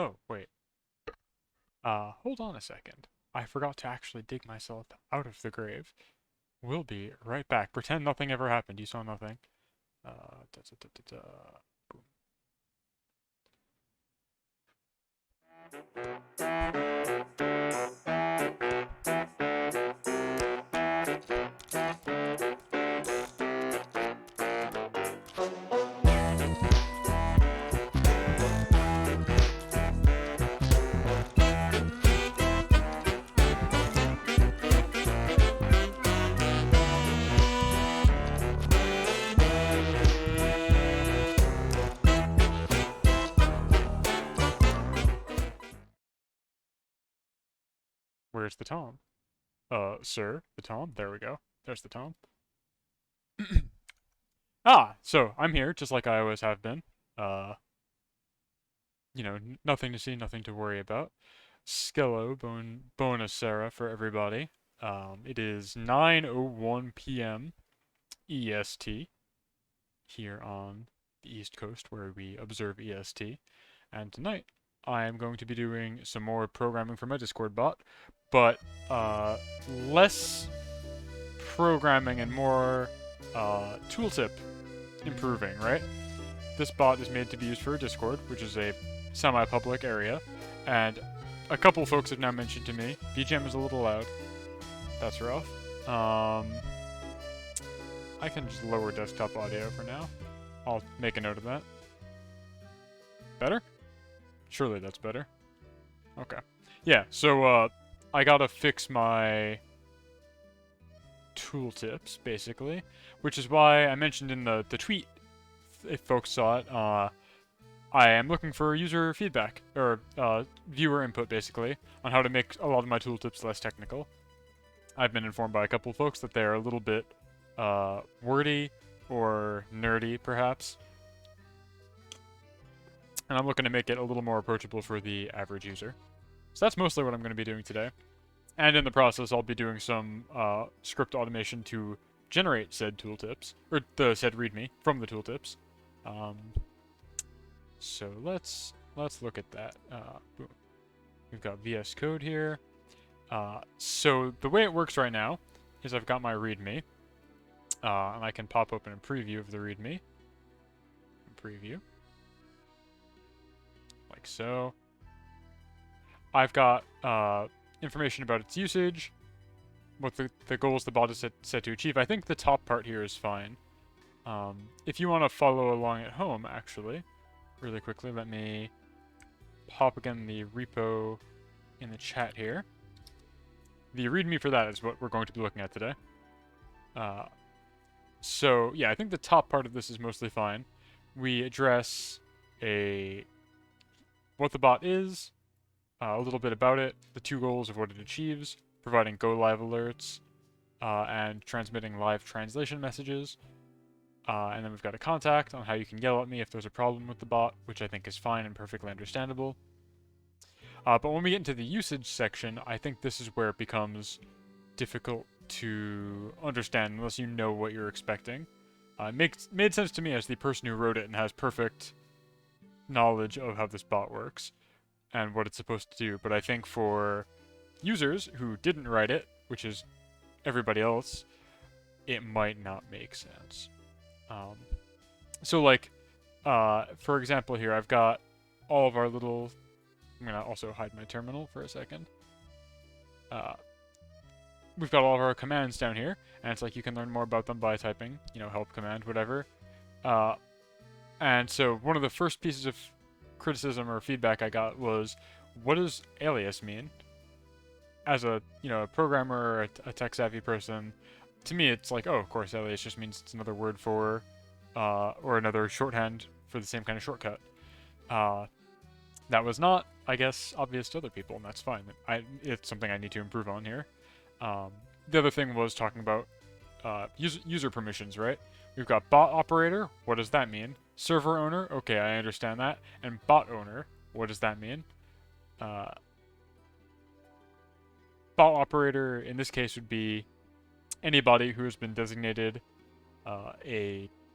Oh, wait. Hold on a second. I forgot to actually dig myself out of the grave. We'll be right back. Pretend nothing ever happened. You saw nothing. Da, da, da, da, da. Boom. Where's the Tom? Sir, the Tom? There we go. There's the Tom. So I'm here, just like I always have been. Uh, nothing to see, nothing to worry about. Bonus Sarah for everybody. It is 9:01 p.m. EST here on the East Coast where we observe EST. And tonight I am going to be doing some more programming for my Discord bot, but less programming and more tooltip improving, right? This bot is made to be used for Discord, which is a semi-public area, and a couple folks have now mentioned to me, BGM is a little loud. That's rough. I can just lower desktop audio for now. I'll make a note of that. Better? Surely that's better. Okay. Yeah, so, I gotta fix my tooltips, basically, which is why I mentioned in the tweet, if folks saw it, I am looking for user feedback, or viewer input, basically, on how to make a lot of my tooltips less technical. I've been informed by a couple folks that they're a little bit wordy or nerdy, perhaps. And I'm looking to make it a little more approachable for the average user. So that's mostly what I'm going to be doing today. And in the process, I'll be doing some script automation to generate said tooltips, or the said readme from the tooltips. So let's look at that. Boom. We've got VS Code here. So the way it works right now is I've got my readme, and I can pop open a preview of the readme. Preview. Like so. I've got information about its usage, what the goals the bot is set to achieve. I think the top part here is fine. If you want to follow along at home, actually, really quickly, let me pop again the repo in the chat here. The readme for that is what we're going to be looking at today. So, yeah, I think the top part of this is mostly fine. We address what the bot is, a little bit about it, the two goals of what it achieves, providing go live alerts, and transmitting live translation messages. And then we've got a contact on how you can yell at me if there's a problem with the bot, which I think is fine and perfectly understandable. But when we get into the usage section, I think this is where it becomes difficult to understand unless you know what you're expecting. It made sense to me as the person who wrote it and has perfect knowledge of how this bot works and what it's supposed to do. But I think for users who didn't write it, which is everybody else, it might not make sense. So like, for example here, I've got all of our little... I'm going to also hide my terminal for a second. We've got all of our commands down here, and it's like you can learn more about them by typing, help command, whatever. And so one of the first pieces of criticism or feedback I got was, what does alias mean? As a, a programmer or a tech-savvy person, to me it's like, oh, of course, alias just means it's another word for, or another shorthand for the same kind of shortcut. That was not, I guess, obvious to other people, and that's fine. It's something I need to improve on here. The other thing was talking about user permissions, right? We've got bot operator. What does that mean? Server owner. Okay, I understand that. And bot owner. What does that mean? Bot operator in this case would be anybody who has been designated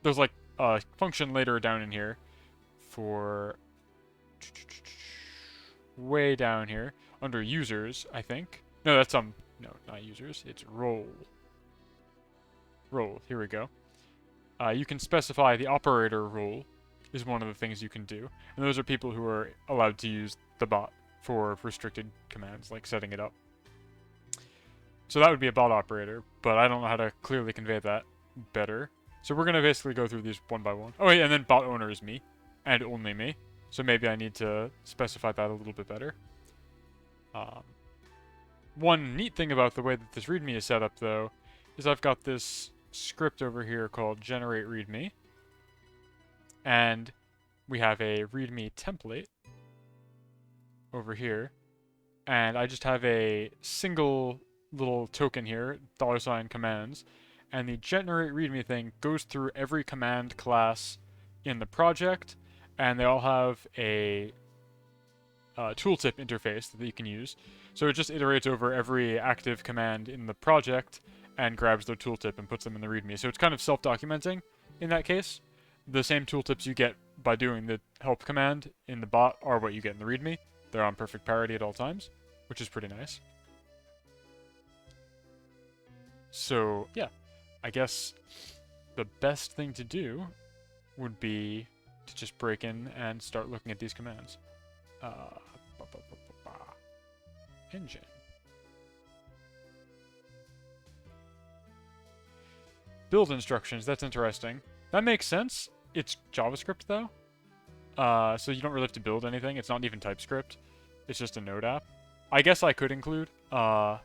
there's like a function later down in here for way down here under users, I think. No, that's no, not users. It's role. Role. Here we go. You can specify the operator role is one of the things you can do, and those are people who are allowed to use the bot for restricted commands, like setting it up. So that would be a bot operator, but I don't know how to clearly convey that better. So we're going to basically go through these one by one. Oh, yeah, and then bot owner is me, and only me. So maybe I need to specify that a little bit better. One neat thing about the way that this Readme is set up, though, is I've got this script over here called generate Readme, and we have a Readme template over here, and I just have a single little token here, $commands, and the generate Readme thing goes through every command class in the project, and they all have a tooltip interface that you can use. So it just iterates over every active command in the project and grabs their tooltip and puts them in the Readme. So it's kind of self-documenting in that case. The same tooltips you get by doing the help command in the bot are what you get in the Readme. They're on perfect parity at all times, which is pretty nice. So, yeah, I guess the best thing to do would be to just break in and start looking at these commands. Engine. Build instructions, that's interesting. That makes sense. It's JavaScript, though. So you don't really have to build anything. It's not even TypeScript. It's just a Node app. I guess I could include that.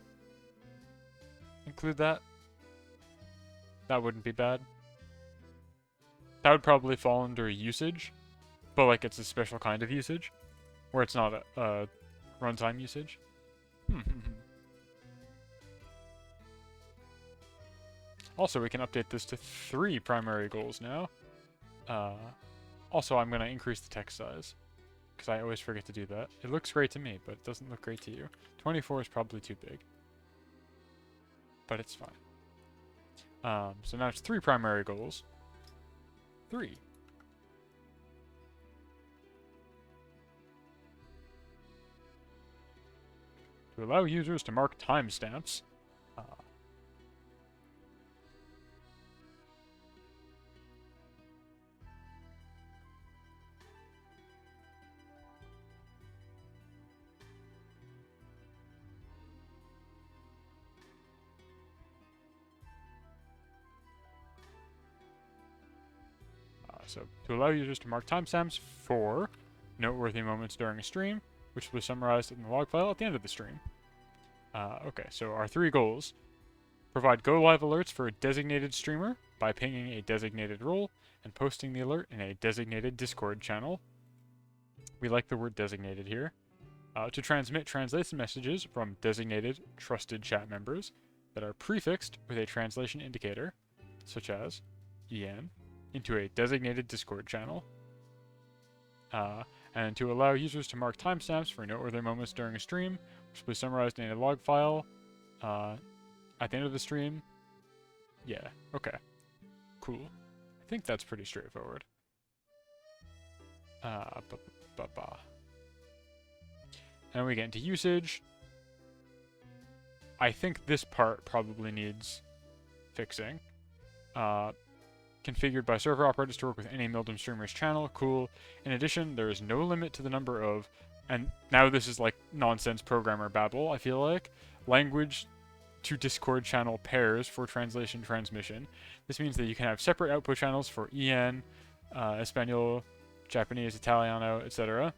That wouldn't be bad. That would probably fall under usage, but like it's a special kind of usage, where it's not a runtime usage. Also, we can update this to 3 primary goals now. Also, I'm going to increase the text size, because I always forget to do that. It looks great to me, but it doesn't look great to you. 24 is probably too big, but it's fine. So now it's 3 primary goals. 3. To allow users to mark timestamps. So, to allow users to mark timestamps for noteworthy moments during a stream, which will be summarized in the log file at the end of the stream. Okay, so our 3 goals. Provide go-live alerts for a designated streamer by pinging a designated role and posting the alert in a designated Discord channel. We like the word designated here. To transmit translation messages from designated trusted chat members that are prefixed with a translation indicator, such as EN, into a designated Discord channel. And to allow users to mark timestamps for noteworthy moments during a stream, which will be summarized in a log file at the end of the stream. Yeah, okay. Cool. I think that's pretty straightforward. And we get into usage. I think this part probably needs fixing. Configured by server operators to work with any Mildom streamer's channel. Cool. In addition, there is no limit to the number of, and now this is like nonsense programmer babble, I feel like, language to Discord channel pairs for translation transmission. This means that you can have separate output channels for EN, Espanol, Japanese, Italiano, etc.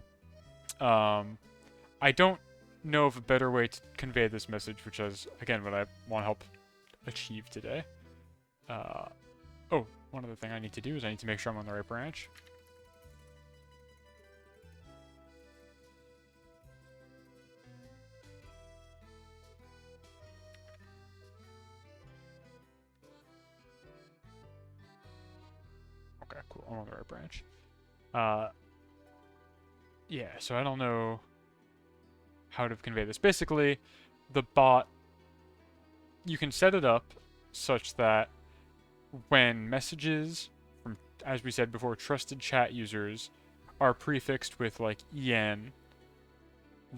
I don't know of a better way to convey this message, which is, again, what I want to help achieve today. Oh, one other thing I need to do is I need to make sure I'm on the right branch. Okay, cool. I'm on the right branch. Yeah, so I don't know how to convey this. Basically, the bot, you can set it up such that when messages from, as we said before, trusted chat users are prefixed with like EN,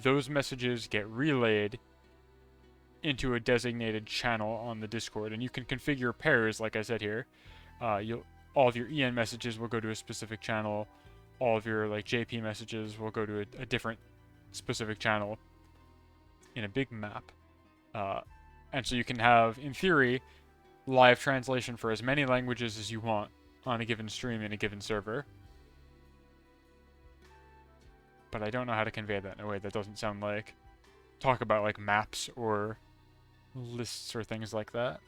those messages get relayed into a designated channel on the Discord, and you can configure pairs, like I said here. All of your EN messages will go to a specific channel. All of your like JP messages will go to a different specific channel in a big map. And so you can have, in theory, live translation for as many languages as you want on a given stream in a given server. But I don't know how to convey that in a way that doesn't sound like talk about like maps or lists or things like that.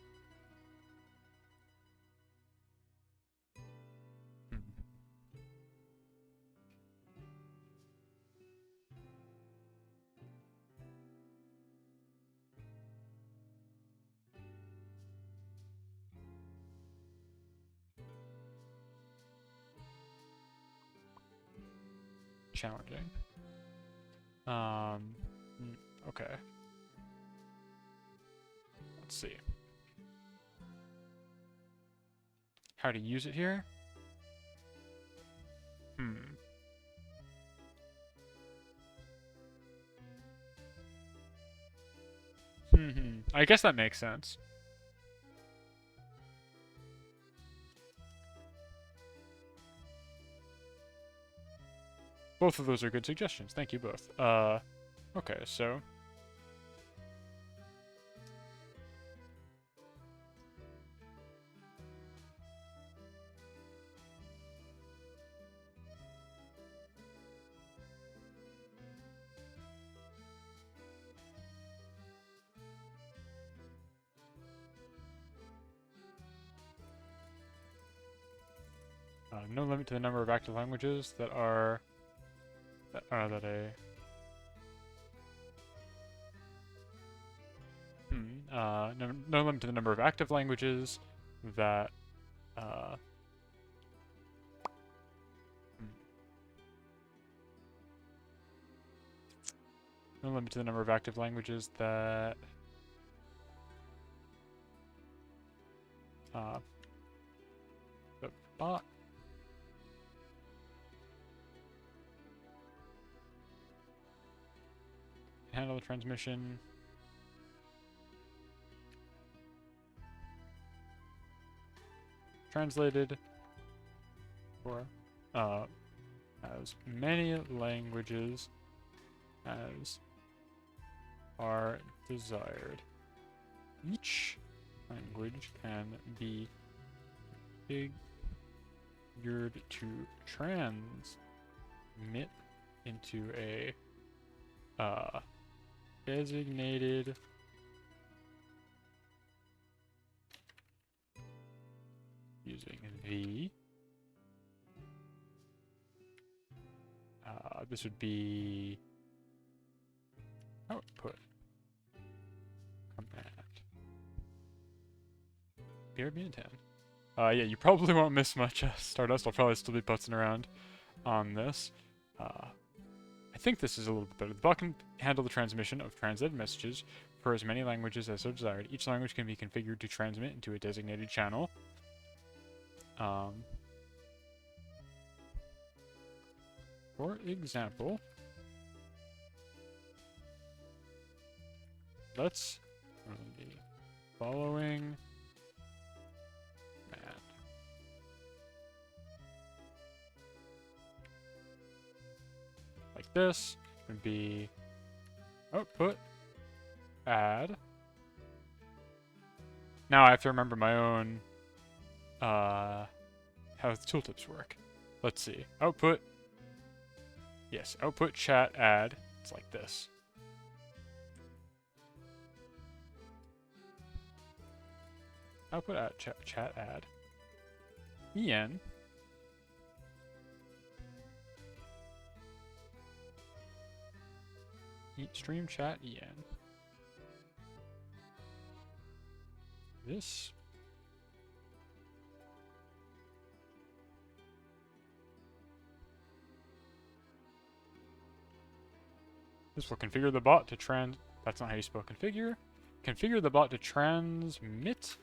Challenging. Okay. Let's see. How to use it here? I guess that makes sense. Both of those are good suggestions. Thank you both. Okay, so... no limit to the number of active languages that are... no limit to the number of active languages that... No limit to the number of active languages that... the bot... handle the transmission... translated for as many languages as are desired. Each language can be configured to transmit into a designated using the this would be output command. BRB and 10. Yeah, you probably won't miss much. Stardust will probably still be putzing around on this. I think this is a little bit better. The bot can handle the transmission of translated messages for as many languages as so desired. Each language can be configured to transmit into a designated channel. For example, let's run the following command. Like this would be output add. Now I have to remember my own how the tooltips work. Let's see. Output. Yes, output chat add. It's like this. Output add chat add. En. Stream chat en. This. This will configure the bot to that's not how you spell configure. Configure the bot to transmit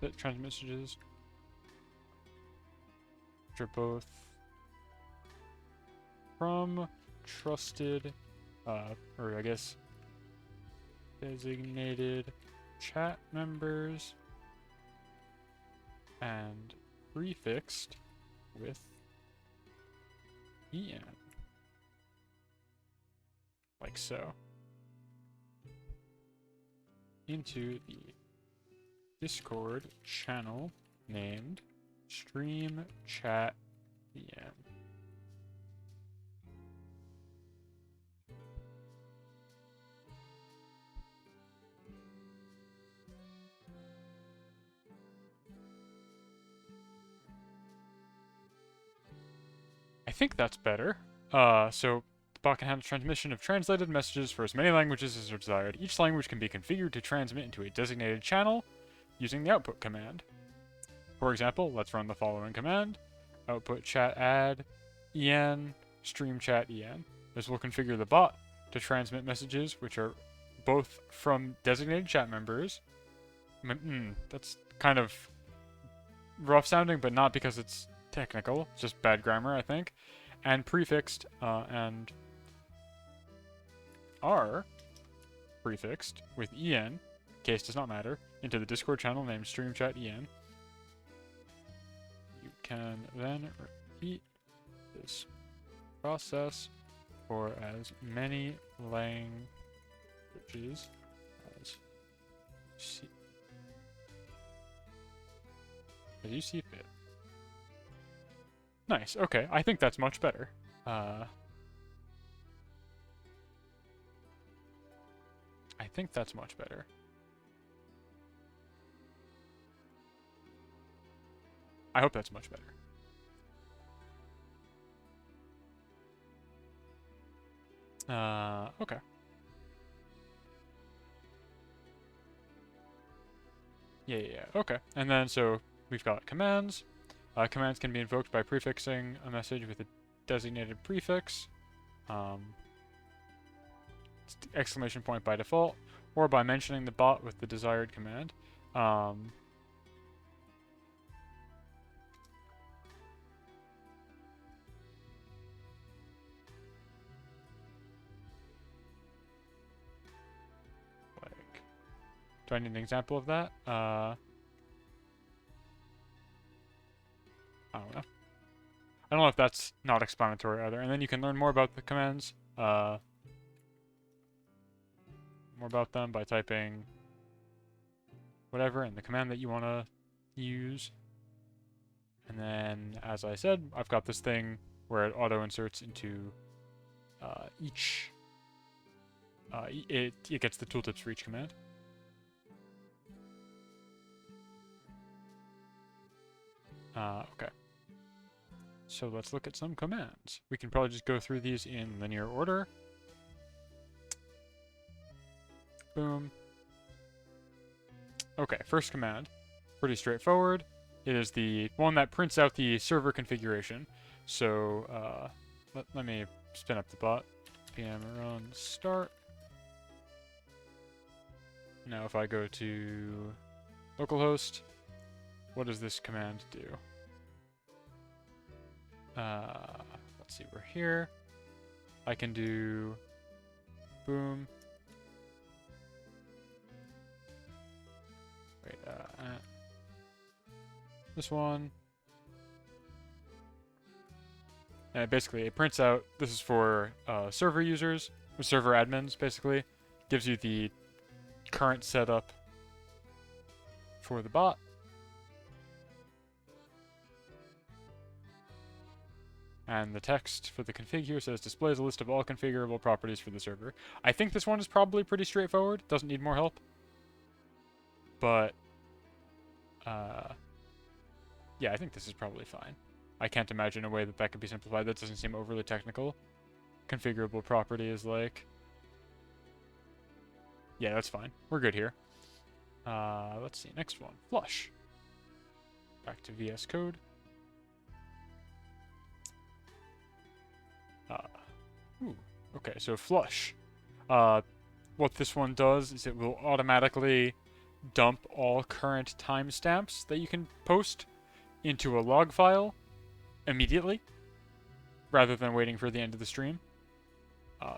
that transmit messages, which are both from trusted, or I guess designated chat members, and prefixed with en, like so, into the Discord channel named Stream Chat en. I think that's better. So the bot can handle transmission of translated messages for as many languages as are desired. Each language can be configured to transmit into a designated channel using the output command. For example, let's run the following command: output chat add en stream chat en. This will configure the bot to transmit messages which are both from designated chat members. That's kind of rough sounding, but not because it's technical, it's just bad grammar, I think. And prefixed, and are prefixed with en, case does not matter, into the Discord channel named StreamChatEn. You can then repeat this process for as many languages as you see fit. Nice, okay, I think that's much better. I think that's much better. I hope that's much better. Okay. Yeah, okay. And then, so, we've got commands. Commands can be invoked by prefixing a message with a designated prefix, exclamation point by default, or by mentioning the bot with the desired command. Do I need an example of that? I don't know. I don't know if that's not explanatory either. And then you can learn more about the commands, more about them by typing whatever in the command that you want to use. And then, as I said, I've got this thing where it auto-inserts into each... it gets the tooltips for each command. Okay. So let's look at some commands. We can probably just go through these in linear order. Boom. Okay, first command. Pretty straightforward. It is the one that prints out the server configuration. So let me spin up the bot. PM run start. Now if I go to localhost, what does this command do? Let's see, we're here. I can do boom. Wait, this one. And basically, it prints out, this is for server users, or server admins, basically. Gives you the current setup for the bot. And the text for the config here says displays a list of all configurable properties for the server. I think this one is probably pretty straightforward. Doesn't need more help. But, yeah, I think this is probably fine. I can't imagine a way that that could be simplified. That doesn't seem overly technical. Configurable property is like... Yeah, that's fine. We're good here. Let's see, next one. Flush. Back to VS Code. Okay, so flush. What this one does is it will automatically dump all current timestamps that you can post into a log file immediately, rather than waiting for the end of the stream.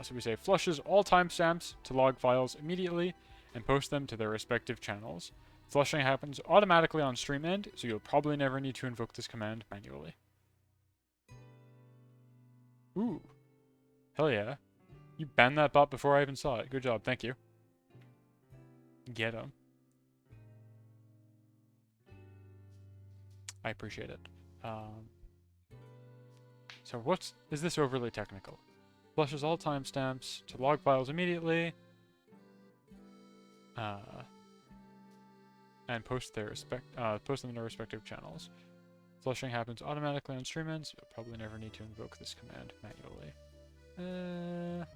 So we say flushes all timestamps to log files immediately and post them to their respective channels. Flushing happens automatically on stream end, so you'll probably never need to invoke this command manually. Ooh. Hell yeah. You banned that bot before I even saw it. Good job, thank you. Get him. I appreciate it. So is this overly technical? Flushes all timestamps to log files immediately. And post them in their respective channels. Flushing happens automatically on stream ends, so you'll probably never need to invoke this command manually.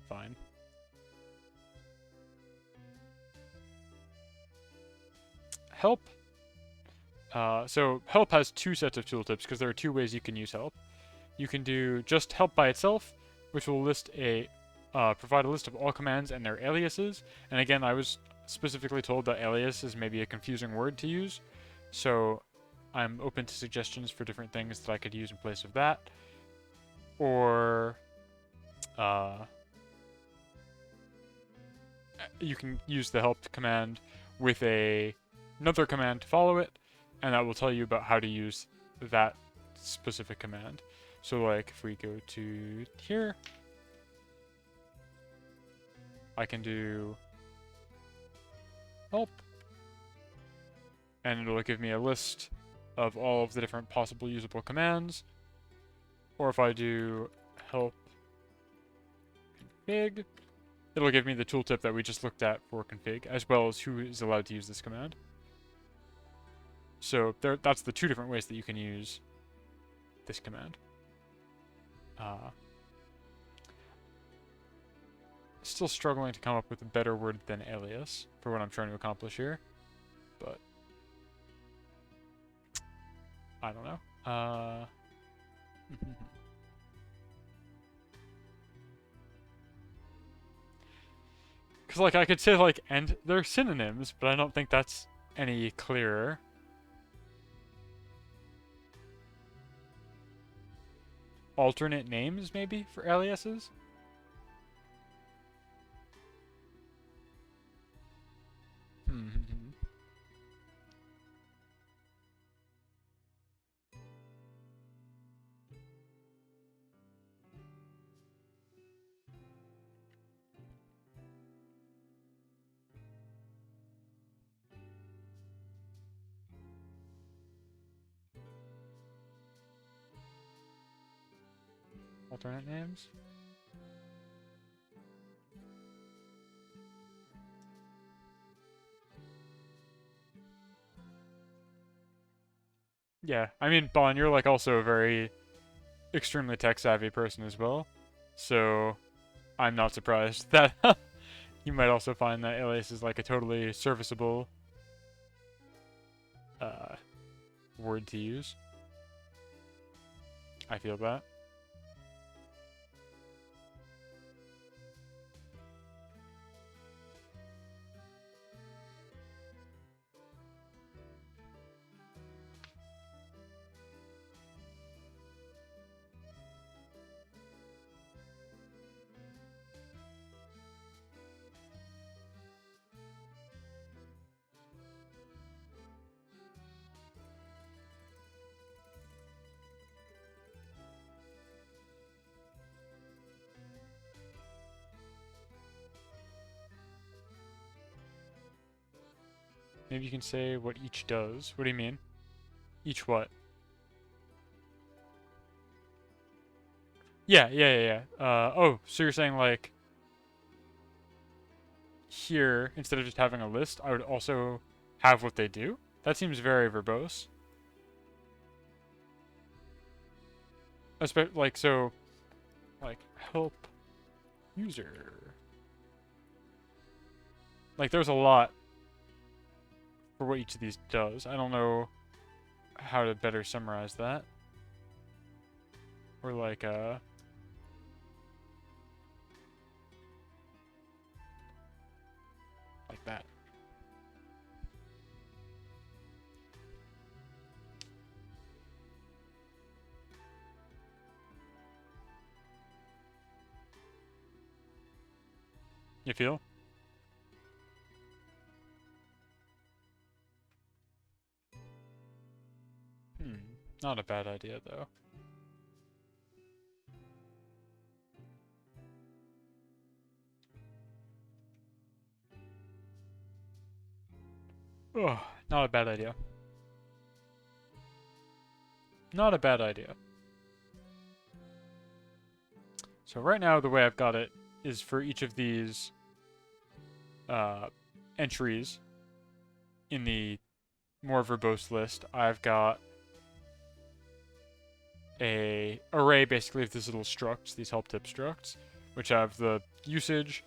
Fine. Help. So help has two sets of tooltips because there are two ways you can use help. You can do just help by itself, which will provide a list of all commands and their aliases. And again, I was specifically told that alias is maybe a confusing word to use, so I'm open to suggestions for different things that I could use in place of that. Or you can use the help command with another command to follow it, and that will tell you about how to use that specific command. So like if we go to here, I can do help, and it'll give me a list of all of the different possible usable commands. Or if I do help config, it'll give me the tooltip that we just looked at for config, as well as who is allowed to use this command. So that's the two different ways that you can use this command. Still struggling to come up with a better word than alias for what I'm trying to accomplish here, but I don't know. Because, like, I could say, like, and they're synonyms, but I don't think that's any clearer. Alternate names, maybe, for aliases? Alternate names? Yeah, I mean, Bon, you're like also a very extremely tech-savvy person as well, so I'm not surprised that you might also find that alias is like a totally serviceable word to use. I feel that. Maybe you can say what each does. What do you mean? Each what? Yeah. Oh, so you're saying like here, instead of just having a list, I would also have what they do? That seems very verbose. Like, so, like, help user. Like, there's a lot for what each of these does. I don't know how to better summarize that. Or like, like that. You feel? Not a bad idea, though. Oh, not a bad idea. Not a bad idea. So right now, the way I've got it is for each of these entries in the more verbose list, I've got a array basically of these little structs, these help tip structs, which have the usage,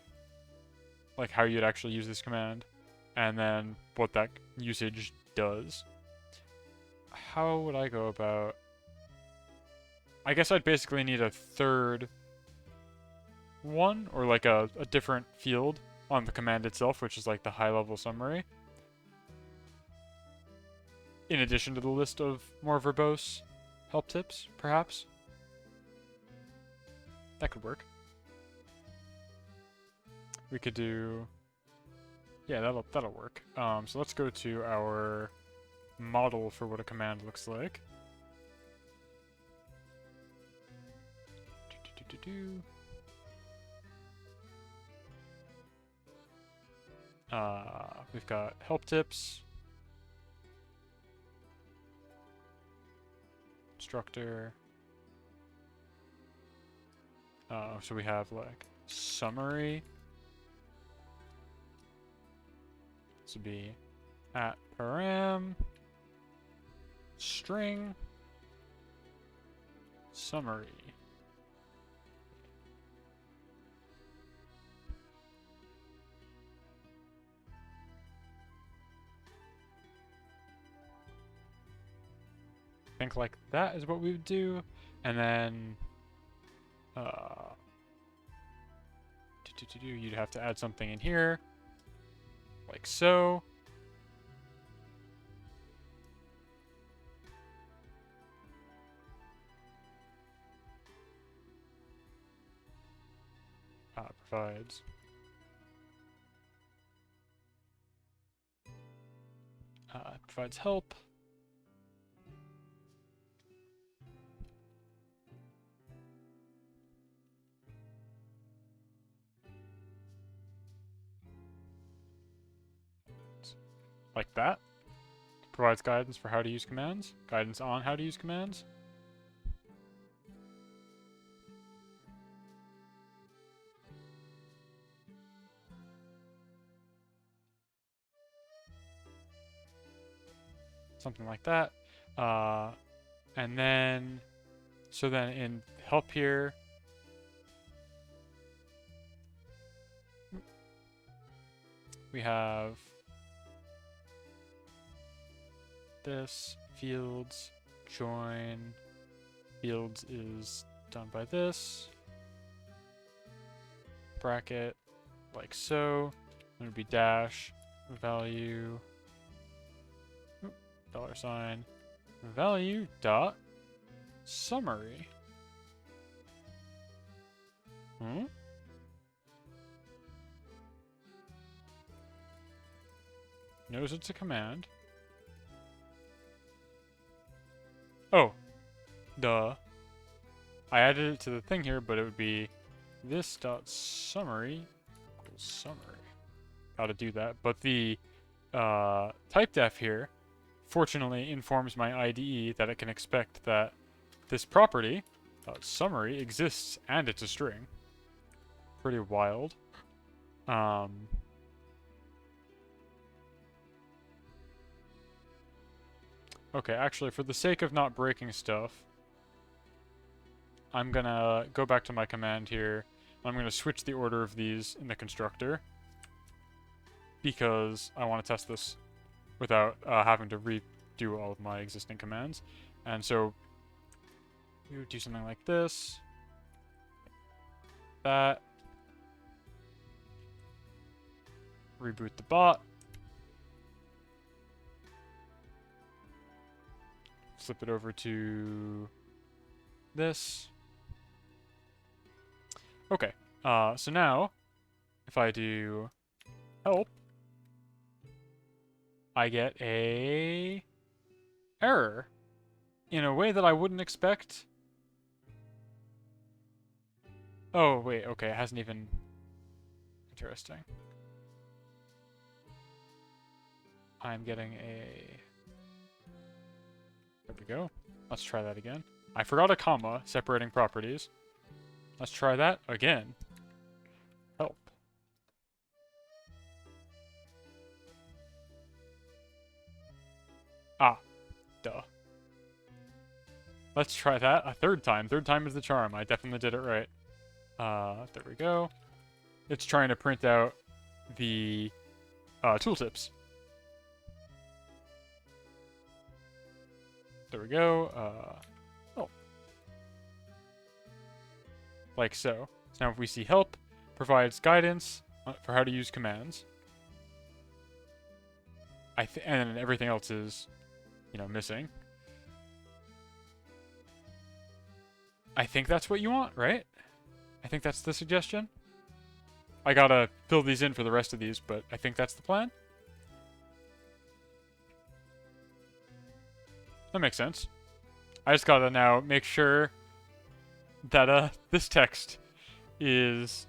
like how you'd actually use this command, and then what that usage does. How would I go about... I guess I'd basically need a third one, or like a different field on the command itself, which is like the high-level summary, in addition to the list of more verbose help tips, perhaps. That could work. We could do... Yeah, that'll work. So let's go to our model for what a command looks like. We've got help tips, instructor. So we have like summary. This would be at param string summary. I think like that is what we would do, and then you'd have to add something in here, like so. Provides provides help. Like that. Provides guidance for how to use commands. Guidance on how to use commands. Something like that. And then, so then in help here, we have this, fields, join, fields is done by this, bracket, like so, it would be dash, value, $, value dot summary. Knows it's a command. Oh, duh. I added it to the thing here, but it would be this dot summary equals summary. Gotta do that. But the typedef here, fortunately, informs my IDE that it can expect that this property summary exists and it's a string. Pretty wild. Okay, actually, for the sake of not breaking stuff, I'm gonna go back to my command here. I'm gonna switch the order of these in the constructor because I want to test this without having to redo all of my existing commands. And so we would do something like this, that, reboot the bot, flip it over to this. Okay, so now if I do help, I get a error in a way that I wouldn't expect. Oh, wait, okay, it hasn't even... Interesting. I'm getting a... There we go. Let's try that again. I forgot a comma separating properties. Let's try that again. Help. Ah, duh. Let's try that a third time. Third time is the charm. I definitely did it right. There we go. It's trying to print out the tooltips. There we go. Oh. Like so. So now if we see help, provides guidance for how to use commands. And then everything else is, you know, missing. I think that's what you want, right? I think that's the suggestion. I gotta fill these in for the rest of these, but I think that's the plan. That makes sense. I just gotta now make sure that this text is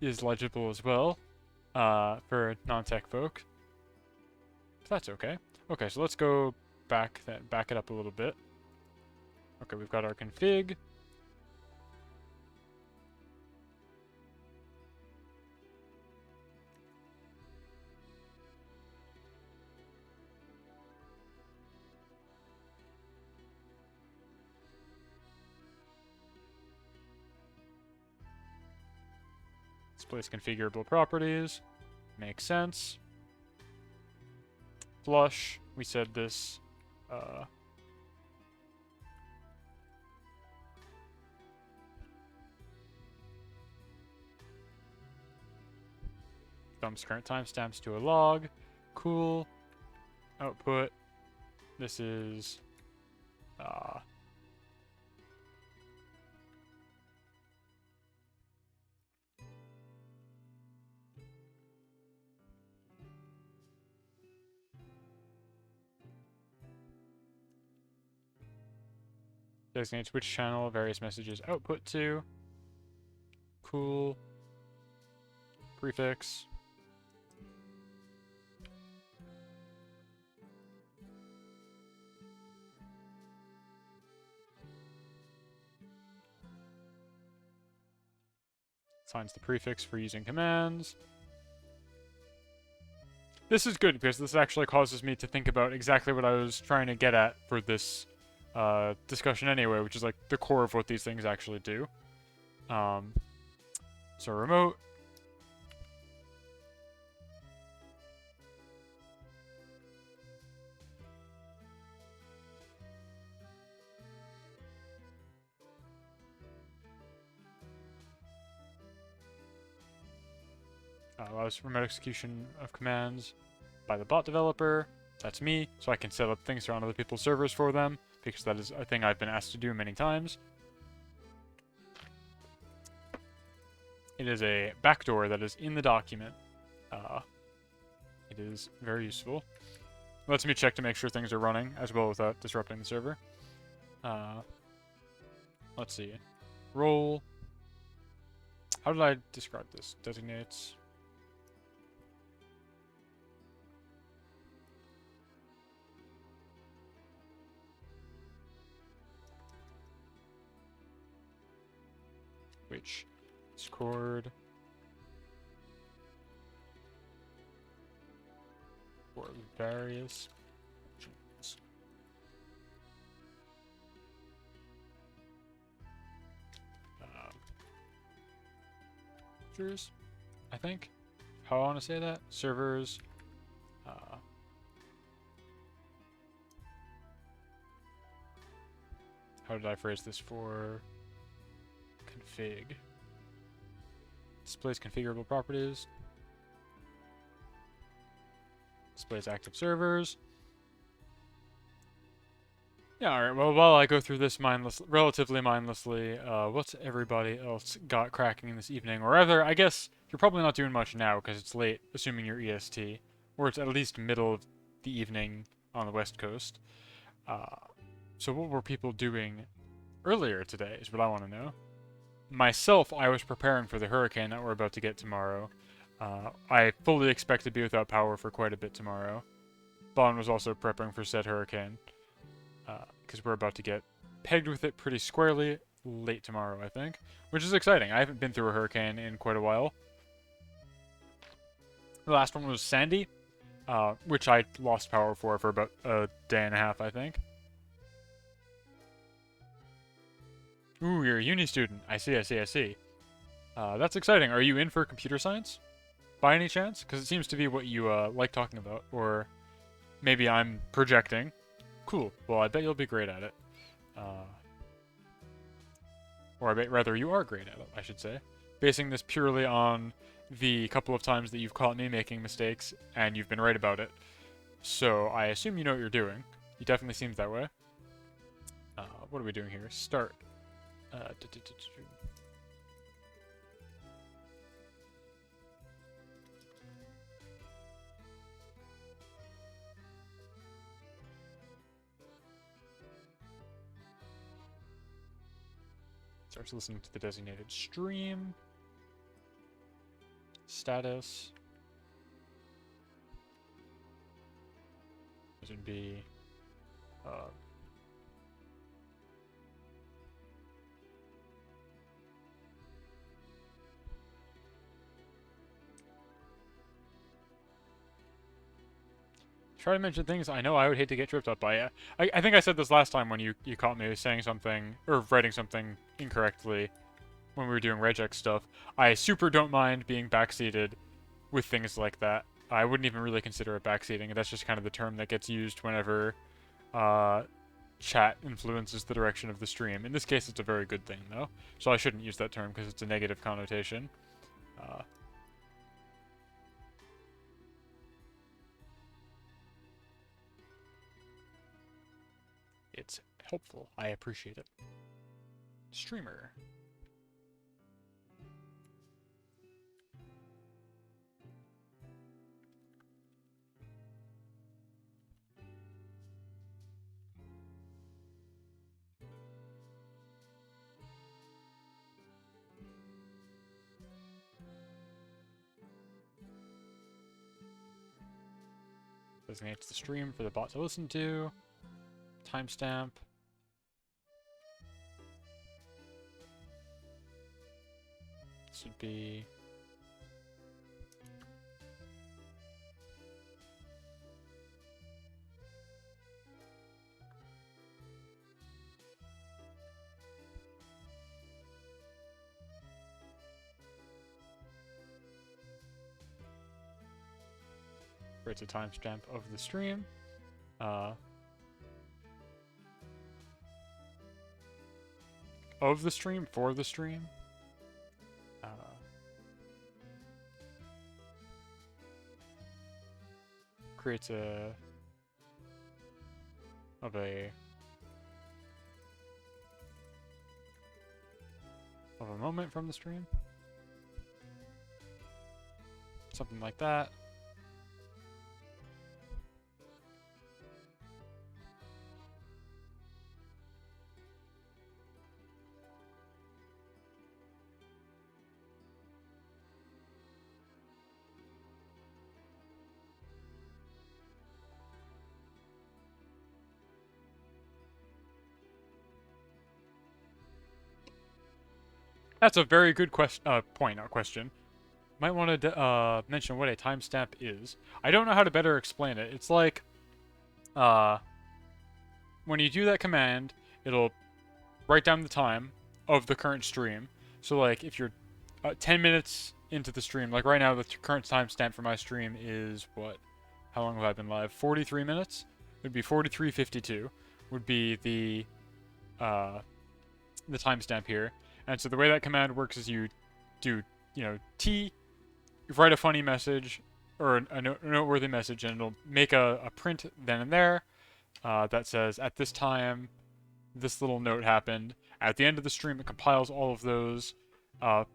legible as well for non-tech folk. That's okay. Okay, so let's go back it up a little bit. Okay, we've got our config. Displays configurable properties. Makes sense. Flush. We said this. Dumps current timestamps to a log. Cool. Output. This is designates which channel various messages output to. Cool. Prefix. Assigns the prefix for using commands. This is good because this actually causes me to think about exactly what I was trying to get at for this discussion anyway, which is like the core of what these things actually do. So remote. Allows remote execution of commands by the bot developer. That's me, so I can set up things on other people's servers for them, because that is a thing I've been asked to do many times. It is a backdoor that is in the document. It is very useful. Lets me check to make sure things are running as well without disrupting the server. Let's see. Role. How did I describe this? Designates. Which Discord for various functions. Features, I think. How I want to say that? Servers. How did I phrase this for config? Displays configurable properties. Displays active servers. Yeah, alright, well, while I go through this relatively mindlessly, what's everybody else got cracking this evening? Or rather, I guess you're probably not doing much now because it's late, assuming you're EST, or it's at least middle of the evening on the West Coast. Uh, so what were people doing earlier today is what I want to know. Myself, I was preparing for the hurricane that we're about to get tomorrow. I fully expect to be without power for quite a bit tomorrow. Bon was also prepping for said hurricane, because we're about to get pegged with it pretty squarely late tomorrow, I think, which is exciting. I haven't been through a hurricane in quite a while. The last one was Sandy, which I lost power for about a day and a half, I think. Ooh, you're a uni student. I see, I see, I see. That's exciting. Are you in for computer science, by any chance? Because it seems to be what you like talking about, or maybe I'm projecting. Cool. Well, I bet you'll be great at it. Or I bet rather you are great at it, I should say. Basing this purely on the couple of times that you've caught me making mistakes, and you've been right about it. So I assume you know what you're doing. You definitely seems that way. What are we doing here? Start. Starts listening to the designated stream. Status. This would be try to mention things I know I would hate to get tripped up by. I think I said this last time when you caught me saying something, or writing something incorrectly when we were doing regex stuff. I super don't mind being backseated with things like that. I wouldn't even really consider it backseating. That's just kind of the term that gets used whenever chat influences the direction of the stream. In this case, it's a very good thing, though. So I shouldn't use that term because it's a negative connotation. It's helpful. I appreciate it. Streamer. Designates the stream for the bot to listen to. Timestamp. This would be creates a timestamp of the stream. Of the stream, for the stream. Creates a moment from the stream. Something like that. That's a very good point, not question. Might want to mention what a timestamp is. I don't know how to better explain it. It's like, when you do that command, it'll write down the time of the current stream. So, like, if you're 10 minutes into the stream, like right now, the current timestamp for my stream is what? How long have I been live? 43 minutes? It would be 43:52. Would be the timestamp here. And so the way that command works is you do, T, you write a funny message, or a noteworthy message, and it'll make a print then and there. that says, at this time, this little note happened. At the end of the stream, it compiles all of those,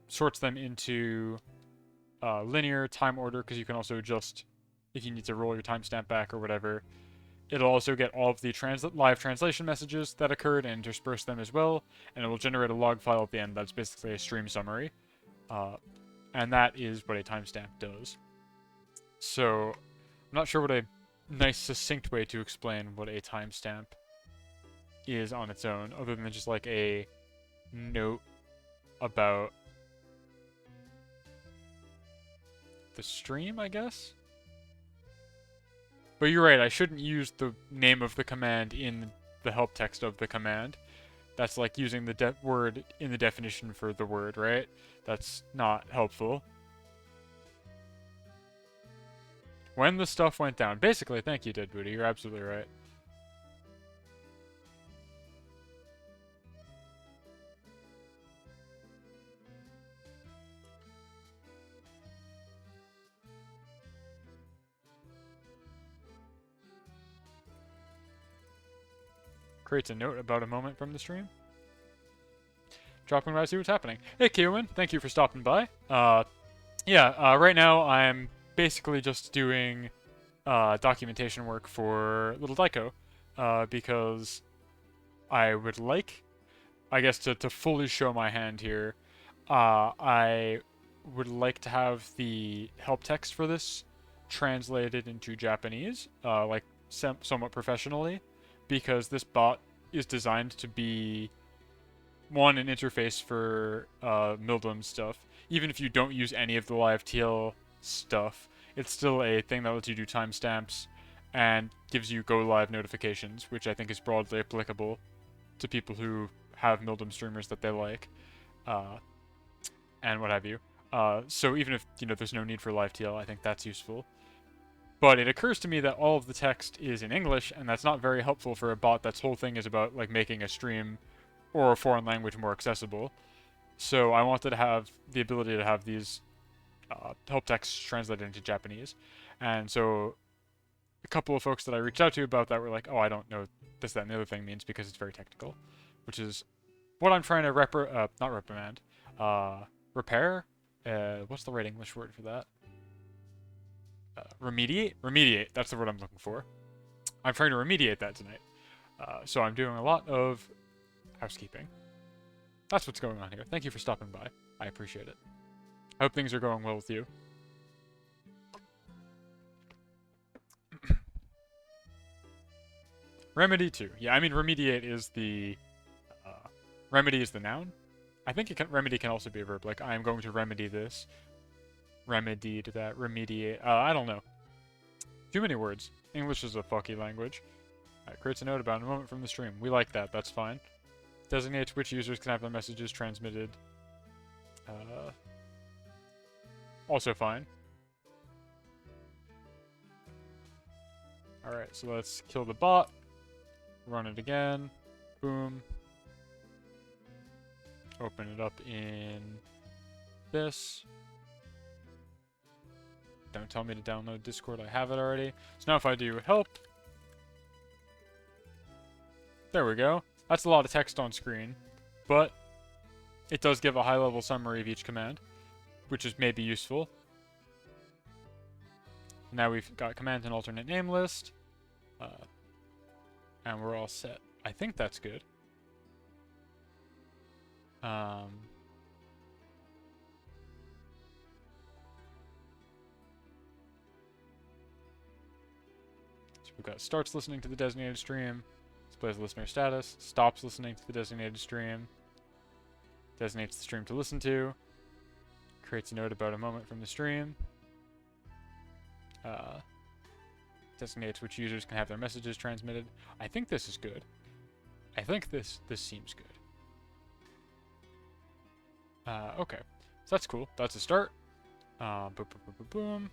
sorts them into linear time order, because you can also adjust if you need to roll your timestamp back or whatever. It'll also get all of the live translation messages that occurred and intersperse them as well, and it will generate a log file at the end that's basically a stream summary. And that is what a timestamp does. So, I'm not sure what a nice, succinct way to explain what a timestamp is on its own, other than just like a note about the stream, I guess? But you're right, I shouldn't use the name of the command in the help text of the command. That's like using the word in the definition for the word, right? That's not helpful. When the stuff went down. Basically, thank you, Dead Booty. You're absolutely right. Creates a note about a moment from the stream. Dropping by to see what's happening. Hey, Kiewan. Thank you for stopping by. Right now I'm basically just doing documentation work for Little Daiko, because I would like, I guess, to fully show my hand here, I would like to have the help text for this translated into Japanese, like somewhat professionally, because this bot is designed to be, one, an interface for Mildum stuff. Even if you don't use any of the live TL stuff, it's still a thing that lets you do timestamps and gives you go live notifications, which I think is broadly applicable to people who have Mildum streamers that they like, and what have you. So even if there's no need for live TL, I think that's useful. But it occurs to me that all of the text is in English, and that's not very helpful for a bot that's whole thing is about like making a stream or a foreign language more accessible. So I wanted to have the ability to have these help texts translated into Japanese. And so a couple of folks that I reached out to about that were like, oh, I don't know this, that, and the other thing means because it's very technical, which is what I'm trying to not reprimand, repair? What's the right English word for that? Remediate? Remediate, that's the word I'm looking for. I'm trying to remediate that tonight. So I'm doing a lot of housekeeping. That's what's going on here. Thank you for stopping by. I appreciate it. I hope things are going well with you. Remedy too. Yeah, I mean remediate is the remedy is the noun. I think remedy can also be a verb. Like I am going to remedy this. Remedied that. Remediate. I don't know. Too many words. English is a fucky language. Alright, creates a note about a moment from the stream. We like that. That's fine. Designates which users can have their messages transmitted. Also fine. Alright, so let's kill the bot. Run it again. Boom. Open it up in this. Don't tell me to download Discord, I have it already. So now if I do help. There we go. That's a lot of text on screen, but it does give a high-level summary of each command, which is maybe useful. Now we've got command and alternate name list, and we're all set. I think that's good. So we've got starts listening to the designated stream, displays listener status, stops listening to the designated stream, designates the stream to listen to, creates a note about a moment from the stream, designates which users can have their messages transmitted. I think this is good. I think this seems good. Okay, so that's cool. That's a start. Boom, boom, boom, boom, boom.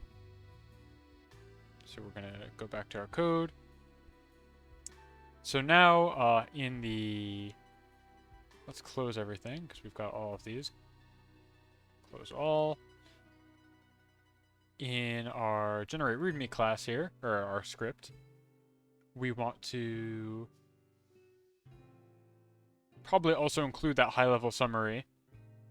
So we're gonna go back to our code. So now, in the... Let's close everything, because we've got all of these. Close all. In our generate readme class here, or our script, we want to probably also include that high-level summary.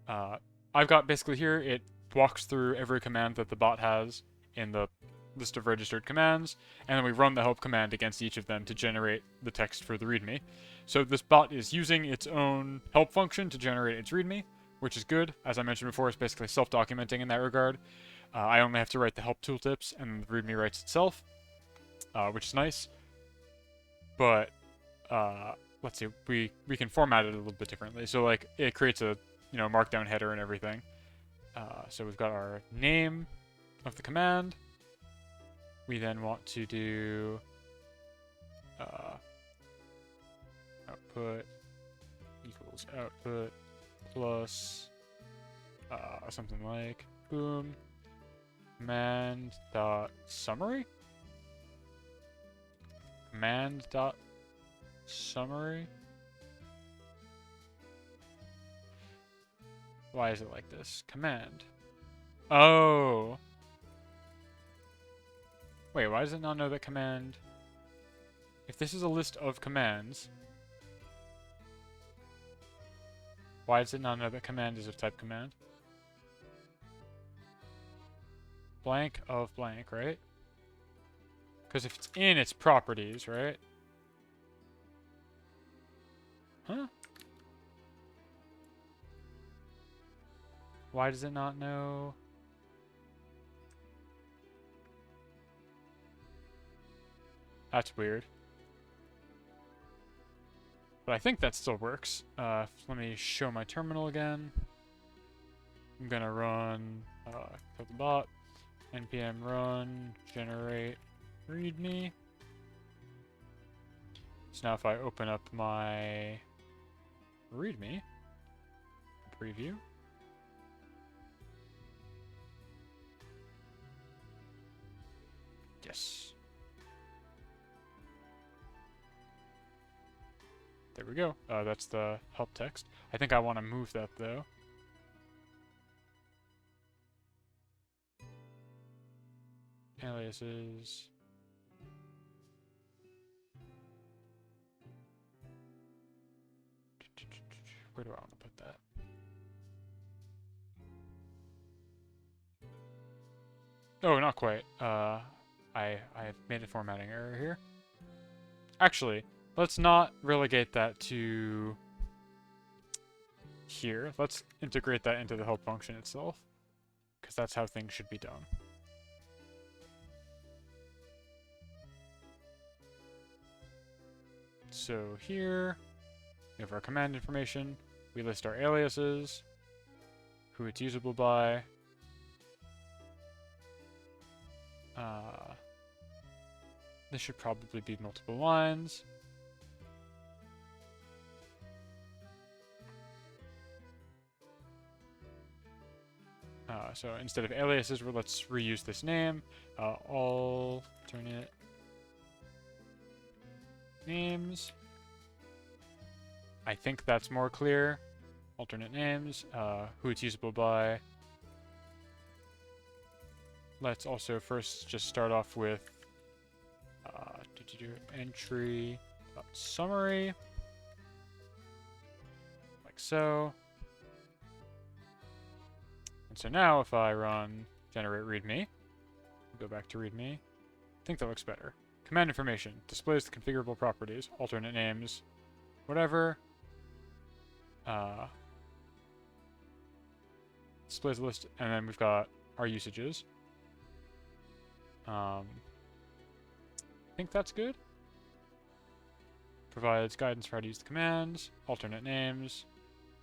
I've got basically here, it walks through every command that the bot has in the list of registered commands, and then we run the help command against each of them to generate the text for the readme. So this bot is using its own help function to generate its readme, which is good. As I mentioned before, it's basically self-documenting in that regard. I only have to write the help tooltips, and the readme writes itself, which is nice. But let's see, we can format it a little bit differently. So like it creates a markdown header and everything. So we've got our name of the command. We then want to do output equals output plus something like boom command dot summary. Command dot summary. Why is it like this? Command. Oh. Wait, why does it not know that command... If this is a list of commands, why does it not know that command is of type command? Blank of blank, right? Because if it's in its properties, right? Huh? Why does it not know? That's weird. But I think that still works. Let me show my terminal again. I'm gonna run kill the bot, npm run generate readme. So now if I open up my readme preview, yes. There we go. That's the help text. I think I want to move that though. Aliases. Where do I want to put that? Oh, not quite. I made a formatting error here. Actually, let's not relegate that to here. Let's integrate that into the help function itself, because that's how things should be done. So here, we have our command information. We list our aliases, who it's usable by. This should probably be multiple lines. So instead of aliases, let's reuse this name. Alternate names. I think that's more clear. Alternate names, who it's usable by. Let's also first just start off with entry summary, like so. And so now if I run generate readme, go back to readme, I think that looks better. Command information displays the configurable properties, alternate names, whatever. Displays a list, and then we've got our usages. I think that's good. Provides guidance for how to use the commands, alternate names,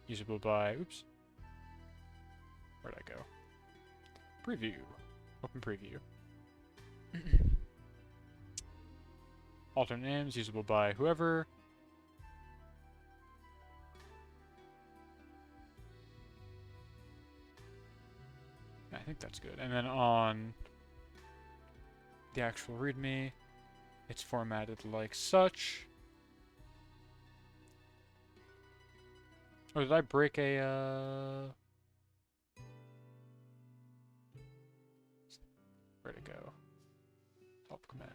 usable by, oops. Where'd I go? Preview. Open preview. Alternate names, usable by whoever. I think that's good. And then on the actual readme, it's formatted like such. Oh, did I break a, where'd it go? Help command.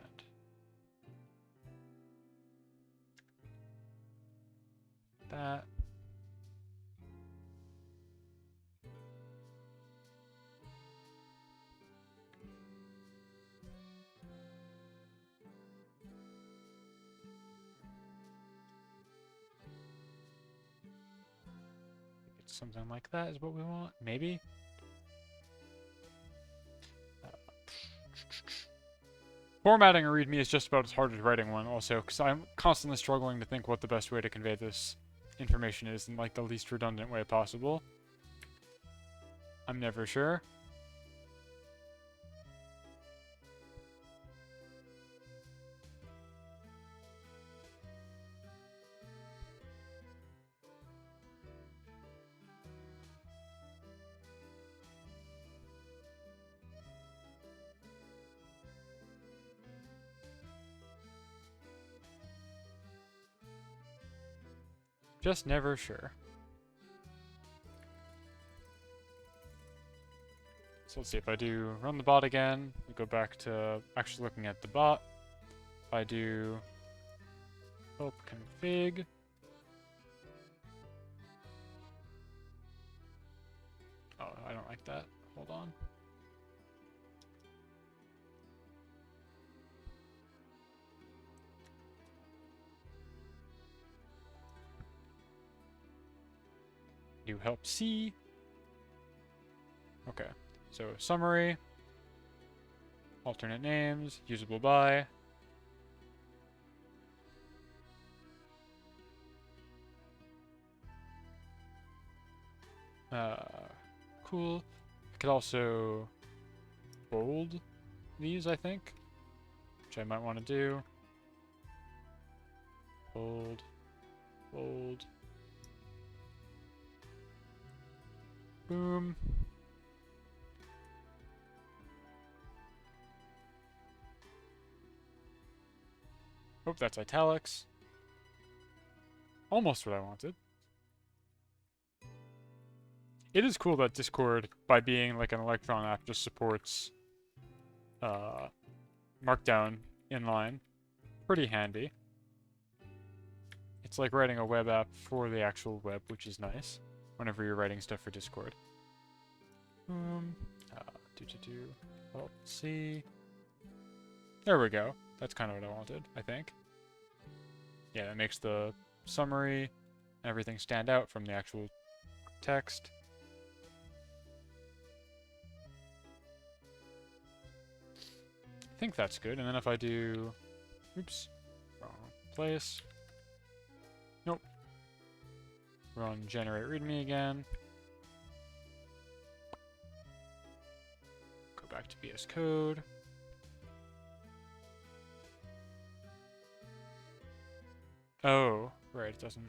that. Something like that is what we want, maybe? Formatting a README is just about as hard as writing one, also, because I'm constantly struggling to think what the best way to convey this information is in, like, the least redundant way possible. I'm never sure. Just never sure. So let's see, if I do run the bot again, we go back to actually looking at the bot. If I do help config, oh, I don't like that. Hold on. Do help C. Okay, so summary, alternate names, usable by. Cool. I could also bold these, I think, which I might want to do. Bold, bold. Boom. Oh, that's italics. Almost what I wanted. It is cool that Discord, by being like an Electron app, just supports Markdown inline. Pretty handy. It's like writing a web app for the actual web, which is nice whenever you're writing stuff for Discord. Let's see. There we go. That's kind of what I wanted, I think. Yeah, it makes the summary and everything stand out from the actual text. I think that's good. And then if I do... Oops. Wrong place. Nope. Run generate readme again. Go back to VS Code. Oh, right, it doesn't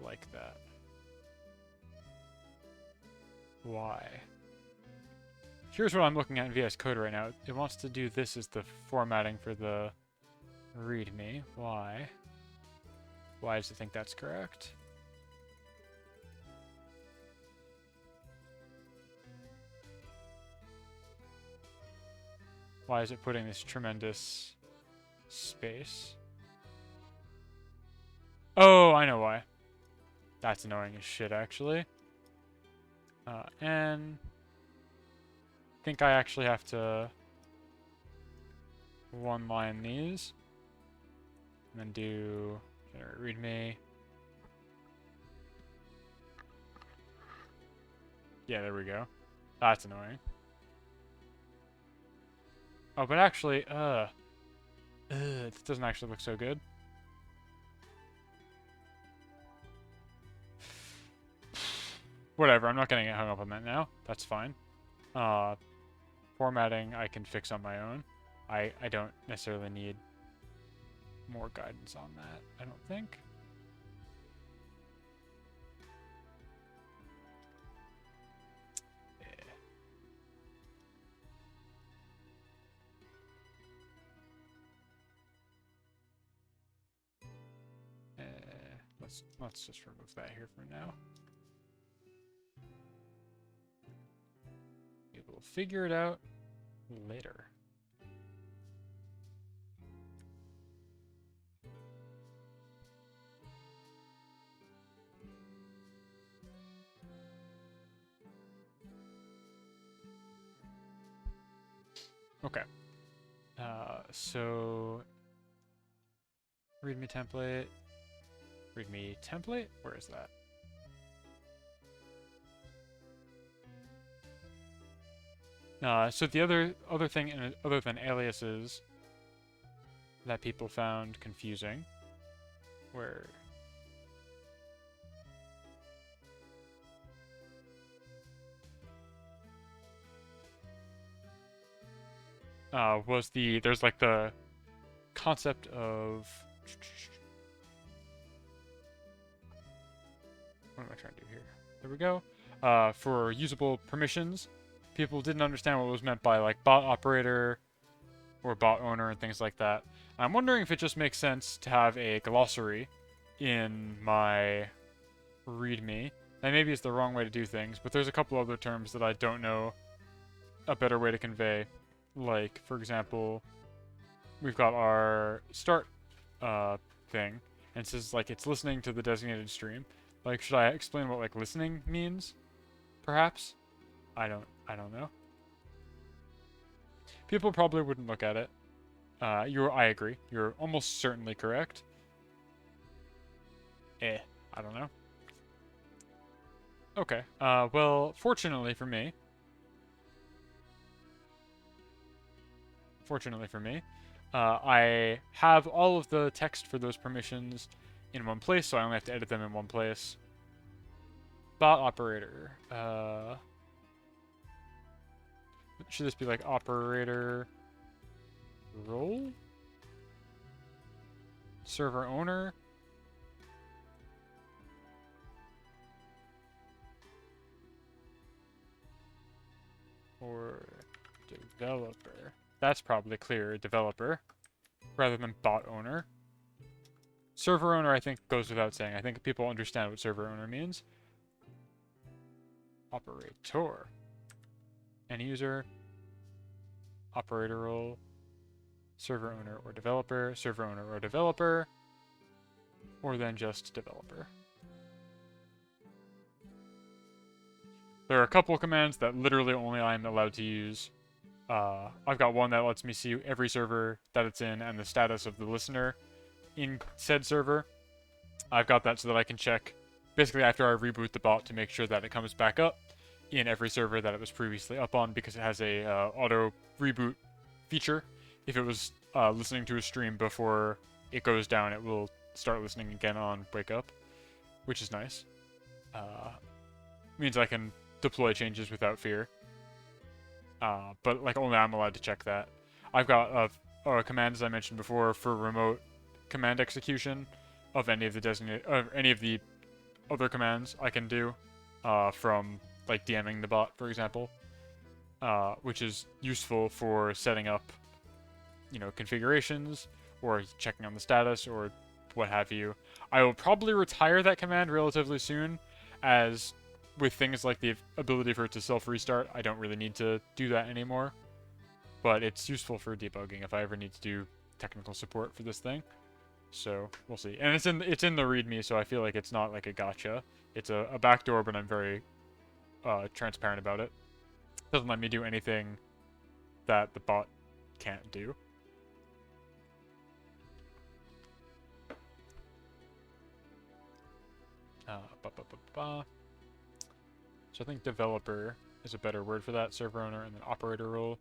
like that. Why? Here's what I'm looking at in VS Code right now. It wants to do this as the formatting for the README. Why? Why does it think that's correct? Why is it putting this tremendous space? Oh, I know why. That's annoying as shit, actually. And I think I actually have to one-line these. And then do generate readme. Yeah, there we go. That's annoying. Oh, but actually, it doesn't actually look so good. Whatever, I'm not gonna get hung up on that now. That's fine. Formatting I can fix on my own. I don't necessarily need more guidance on that, I don't think. Let's just remove that here for now. We'll figure it out later. Okay. So readme template. Readme template? Where is that? So the other thing other than aliases that people found confusing, where was there's like the concept of what am I trying to do here? There we go. For usable permissions, people didn't understand what was meant by like bot operator or bot owner and things like that. I'm wondering if it just makes sense to have a glossary in my README. That maybe is the wrong way to do things, but there's a couple other terms that I don't know a better way to convey. Like, for example, we've got our start thing, and it says like it's listening to the designated stream. Like, should I explain what like listening means? Perhaps? I don't know. People probably wouldn't look at it. I agree. You're almost certainly correct. I don't know. Okay. Well, fortunately for me, I have all of the text for those permissions in one place, so I only have to edit them in one place. Bot operator. Should this be like operator role? Server owner? Or developer? That's probably clearer, developer, rather than bot owner. Server owner, I think, goes without saying. I think people understand what server owner means. Operator. End user. Operator role. Server owner or developer. Server owner or developer. Or then just developer. There are a couple commands that literally only I'm allowed to use. I've got one that lets me see every server that it's in and the status of the listener in said server. I've got that so that I can check basically after I reboot the bot to make sure that it comes back up in every server that it was previously up on, because it has a auto reboot feature. If it was listening to a stream before it goes down, it will start listening again on wake up, which is nice. Means I can deploy changes without fear. But like only I'm allowed to check that. I've got a command, as I mentioned before, for remote command execution of any of the other commands I can do from like DMing the bot, for example, which is useful for setting up, configurations or checking on the status or what have you. I will probably retire that command relatively soon, as with things like the ability for it to self-restart, I don't really need to do that anymore. But it's useful for debugging if I ever need to do technical support for this thing. So we'll see. And it's in the README, so I feel like it's not like a gotcha. It's a backdoor, but I'm very transparent about it. Doesn't let me do anything that the bot can't do. So I think developer is a better word for that. Server owner and then operator role.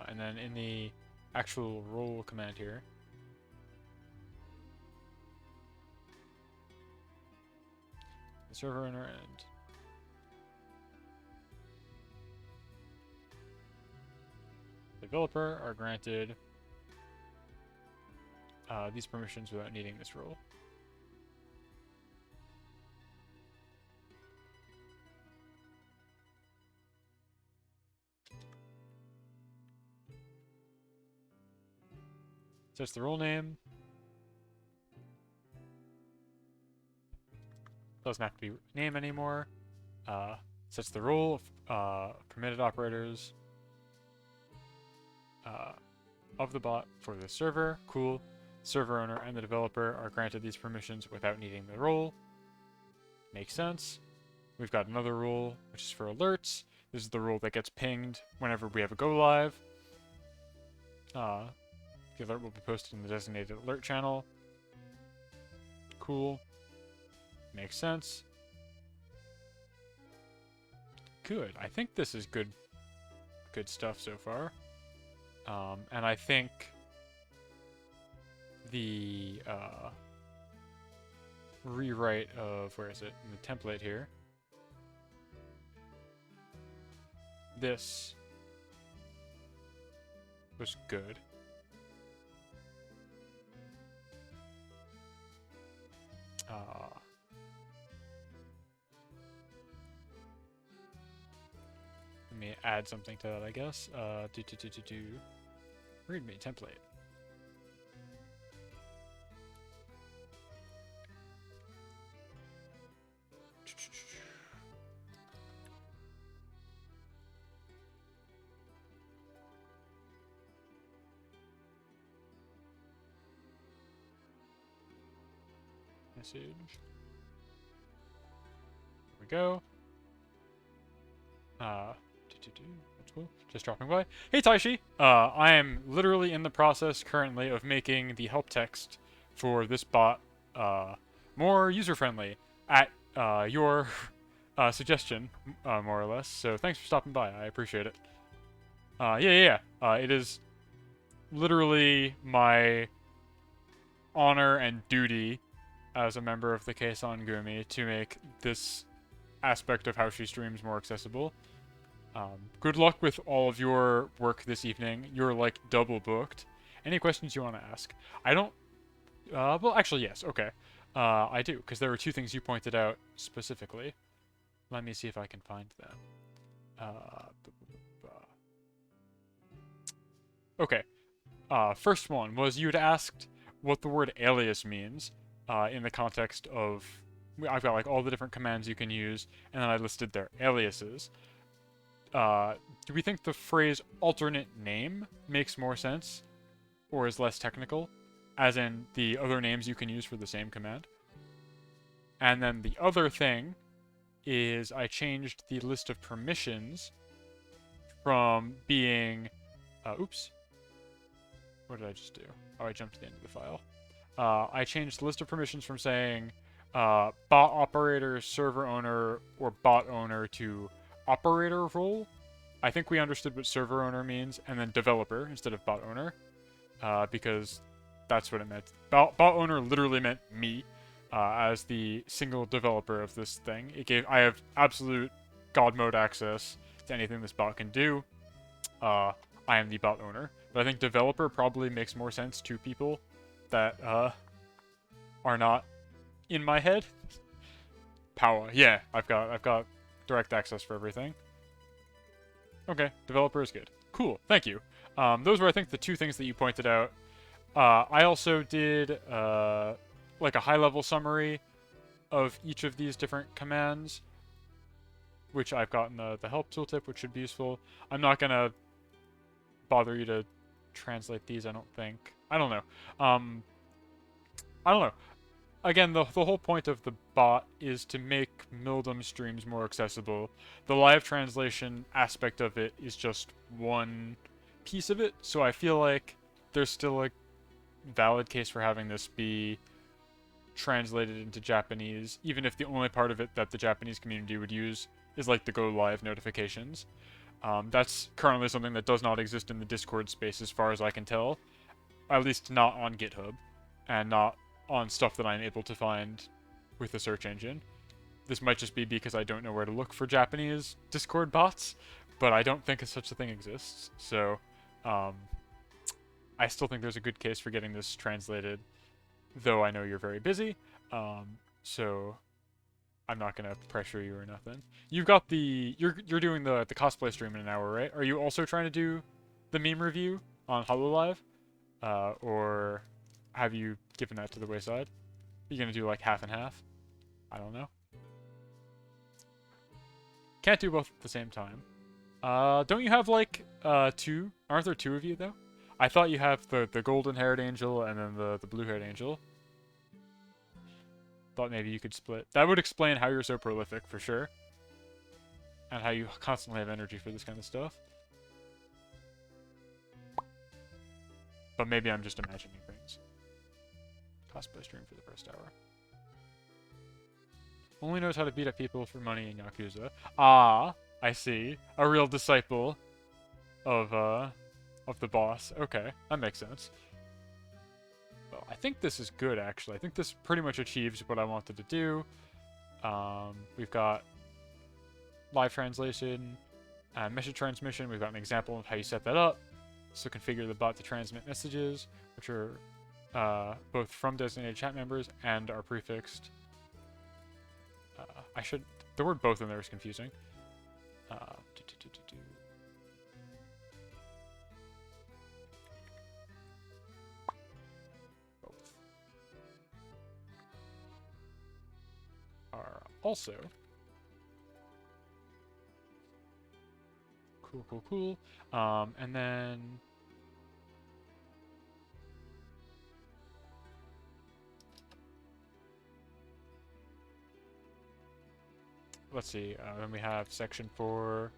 And then in the actual role command here, the server owner and developer are granted these permissions without needing this role. Sets the role name. Doesn't have to be name anymore. Sets the role of permitted operators of the bot for the server. Cool. Server owner and the developer are granted these permissions without needing the role. Makes sense. We've got another rule, which is for alerts. This is the rule that gets pinged whenever we have a go live. The alert will be posted in the designated alert channel. Cool. Makes sense. Good. I think this is good stuff so far. And I think the rewrite of, where is it, in the template here, this was good. Let me add something to that, I guess. Readme template. Message. There we go. That's cool. Just dropping by. Hey Taishi! I am literally in the process currently of making the help text for this bot more user-friendly at your suggestion, more or less. So thanks for stopping by. I appreciate it. Yeah. It is literally my honor and duty as a member of the Keisan Gumi to make this aspect of how she streams more accessible. Good luck with all of your work this evening. You're like double booked. Any questions you want to ask? I don't. Well, actually, yes. Okay. I do, because there were two things you pointed out specifically. Let me see if I can find them. Okay. First one was you had asked what the word alias means in the context of. I've got like all the different commands you can use, and then I listed their aliases. Do we think the phrase alternate name makes more sense or is less technical, as in the other names you can use for the same command? And then the other thing is I changed the list of permissions from being, oops, what did I just do? Oh, I jumped to the end of the file. I changed the list of permissions from saying bot operator, server owner, or bot owner to operator role. I think we understood what server owner means, and then developer instead of bot owner, because that's what it meant. Bot owner literally meant me as the single developer of this thing. I have absolute god mode access to anything this bot can do. I am the bot owner, but I think developer probably makes more sense to people that are not in my head. Power, yeah, I've got direct access for everything. Okay, developer is good. Cool, thank you. Those were, I think, the two things that you pointed out. I also did like a high-level summary of each of these different commands, which I've gotten the help tooltip, which should be useful. I'm not gonna bother you to translate these, I don't think. I don't know. I don't know. Again, the whole point of the bot is to make Mildom streams more accessible. The live translation aspect of it is just one piece of it, so I feel like there's still a valid case for having this be translated into Japanese, even if the only part of it that the Japanese community would use is like the go live notifications. That's currently something that does not exist in the Discord space as far as I can tell, at least not on GitHub, and not on stuff that I'm able to find with the search engine. This might just be because I don't know where to look for Japanese Discord bots, but I don't think such a thing exists. So, I still think there's a good case for getting this translated, though I know you're very busy. So I'm not gonna pressure you or nothing. You've got you're doing the cosplay stream in an hour, right? Are you also trying to do the meme review on HoloLive, or have you given that to the wayside? Are you gonna do like half and half? I don't know. Can't do both at the same time. Don't you have like two? Aren't there two of you though? I thought you have the golden-haired angel and then the blue-haired angel. Thought maybe you could split. That would explain how you're so prolific for sure. and how you constantly have energy for this kind of stuff. But maybe I'm just imagining things. Cosplay stream for the first hour. Only knows how to beat up people for money in Yakuza. Ah, I see. A real disciple of the boss. Okay, that makes sense. Well, I think this is good, actually. I think this pretty much achieves what I wanted to do. We've got live translation and message transmission. We've got an example of how you set that up. So configure the bot to transmit messages, which are both from designated chat members and are prefixed. The word both in there is confusing. Both are also cool. And then let's see. Then we have section 4.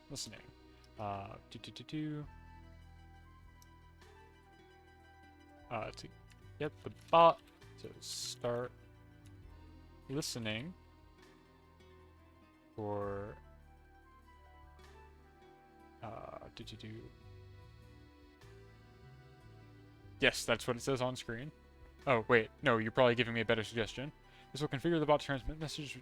Listening. To get the bot to start listening for Yes, that's what it says on screen. Oh, wait. No, you're probably giving me a better suggestion. This will configure the bot to transmit messages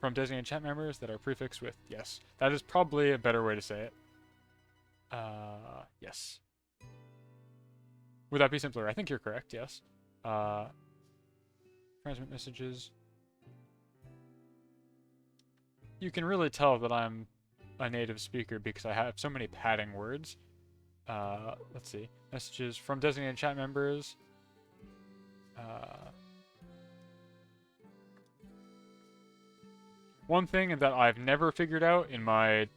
from designated chat members that are prefixed with yes. That is probably a better way to say it. Yes. Would that be simpler? I think you're correct, yes. Transmit messages. You can really tell that I'm a native speaker because I have so many padding words. Let's see. Messages from designated chat members. One thing that I've never figured out in my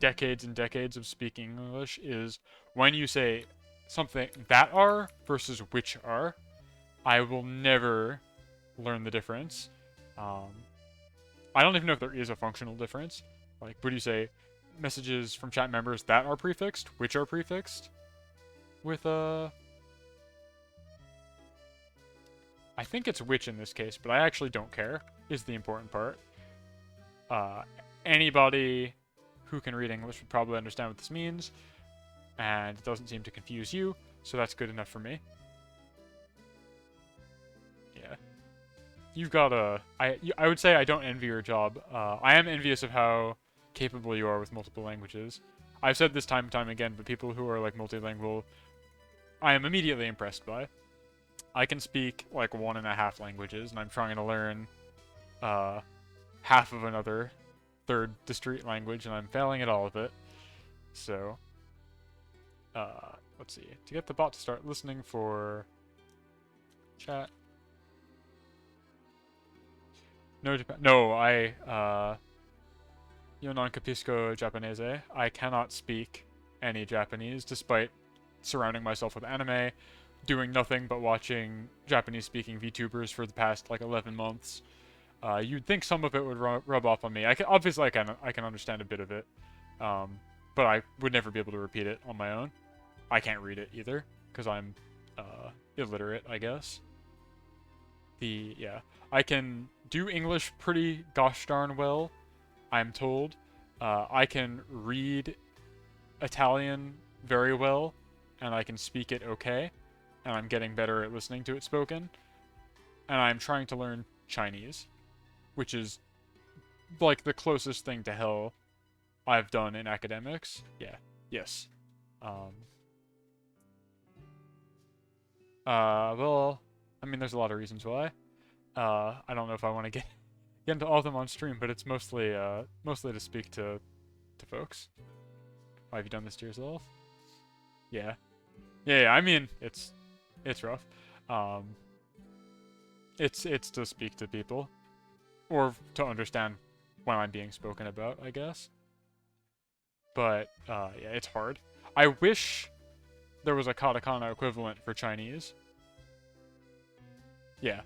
decades and decades of speaking English is when you say something that are versus which are, I will never learn the difference. I don't even know if there is a functional difference. Like, would you say messages from chat members that are prefixed, which are prefixed? With I think it's which in this case, but I actually don't care, is the important part. Anybody who can read English would probably understand what this means, and it doesn't seem to confuse you, so that's good enough for me. Yeah. You've got I would say I don't envy your job. I am envious of how capable you are with multiple languages. I've said this time and time again, but people who are like multilingual, I am immediately impressed by. I can speak like 1.5 languages, and I'm trying to learn half of another third discrete language, and I'm failing at all of it. So, let's see. To get the bot to start listening for chat. No, io non capisco Japanese. I cannot speak any Japanese, despite surrounding myself with anime, doing nothing but watching Japanese-speaking VTubers for the past like 11 months. You'd think some of it would rub off on me. Obviously I can understand a bit of it, but I would never be able to repeat it on my own. I can't read it either because I'm illiterate, I guess. I can do English pretty gosh darn well, I'm told. I can read Italian very well, and I can speak it okay, and I'm getting better at listening to it spoken. And I'm trying to learn Chinese, which is like the closest thing to hell I've done in academics. Yeah, yes. Well, I mean, there's a lot of reasons why. I don't know if I want to get into all of them on stream, but it's mostly to speak to folks. Why have you done this to yourself? Yeah. Yeah, I mean, it's rough. It's to speak to people, or to understand when I'm being spoken about, I guess. But yeah, it's hard. I wish there was a katakana equivalent for Chinese. Yeah.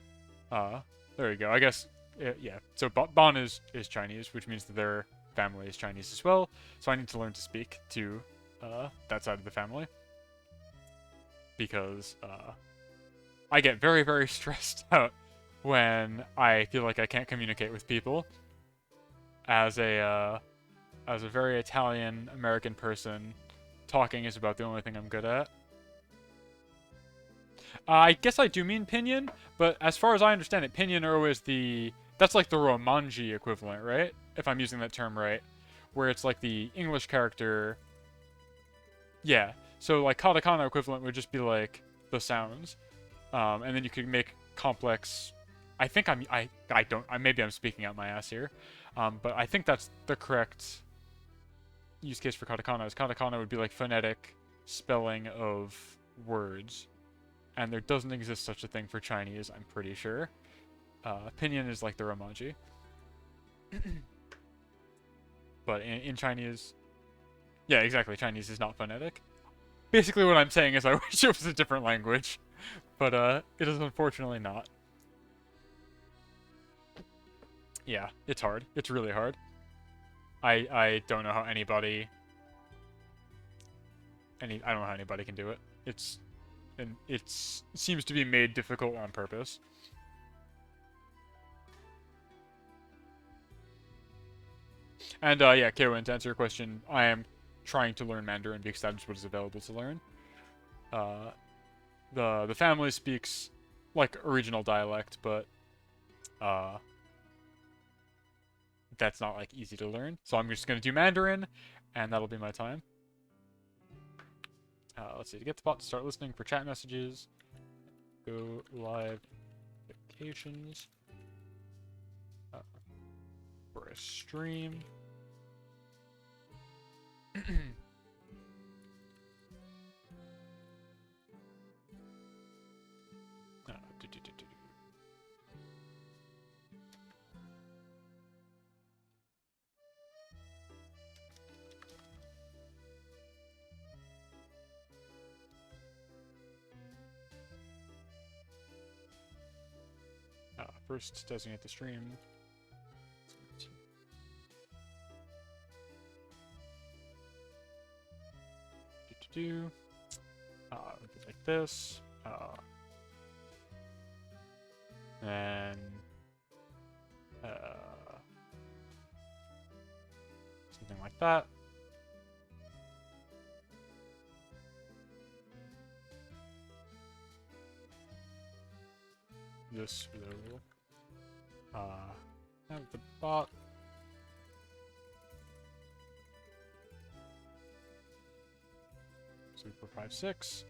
There you go. I guess, yeah. So Bon is Chinese, which means that their family is Chinese as well. So I need to learn to speak to that side of the family because I get very, very stressed out when I feel like I can't communicate with people. As a very Italian American person, talking is about the only thing I'm good at. I guess I do mean pinyin, but as far as I understand it, pinyin are always that's like the Romanji equivalent, right? If I'm using that term right, where it's like the English character. Yeah. So like katakana equivalent would just be like the sounds, and then you could make complex. I think I don't. Maybe I'm speaking out my ass here, but I think that's the correct use case for katakana. Is katakana would be like phonetic spelling of words. And there doesn't exist such a thing for Chinese, I'm pretty sure. Pinyin is like the Romanji. But in Chinese... Yeah, exactly, Chinese is not phonetic. Basically what I'm saying is I wish it was a different language. But it is unfortunately not. Yeah, it's hard. It's really hard. I don't know how anybody... I don't know how anybody can do it. It seems to be made difficult on purpose. And yeah, Kaywin, to answer your question, I am trying to learn Mandarin because that's what is available to learn. Uh, the family speaks like a regional dialect, but that's not like easy to learn. So I'm just gonna do Mandarin, and that'll be my time. Let's see, to get the bot to start listening for chat messages, go live notifications for a stream. First, designate the stream. Like this. And something like that. This will have the bot. So 4, 5, 6.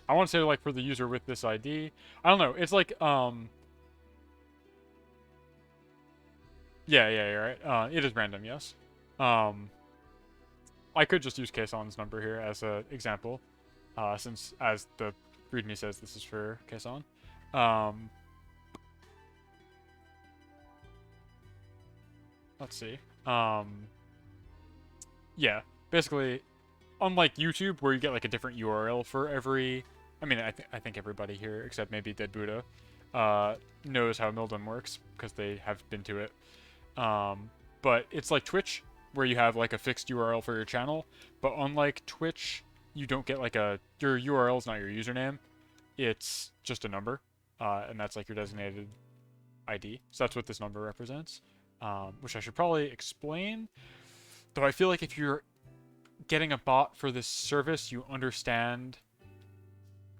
I want to say like for the user with this ID. I don't know. It's like yeah, you're right. It is random, yes. I could just use Kaeson's number here as an example, since as the Readme says, this is for Kaeson. Let's see. Yeah, basically, unlike YouTube, where you get like a different URL for every. I mean, I think everybody here, except maybe Dead Buddha, knows how Mildon works because they have been to it. But it's like Twitch, where you have like a fixed URL for your channel. But unlike Twitch, you don't get like your URL is not your username. It's just a number, and that's like your designated ID. So that's what this number represents, which I should probably explain. Though I feel like if you're getting a bot for this service, you understand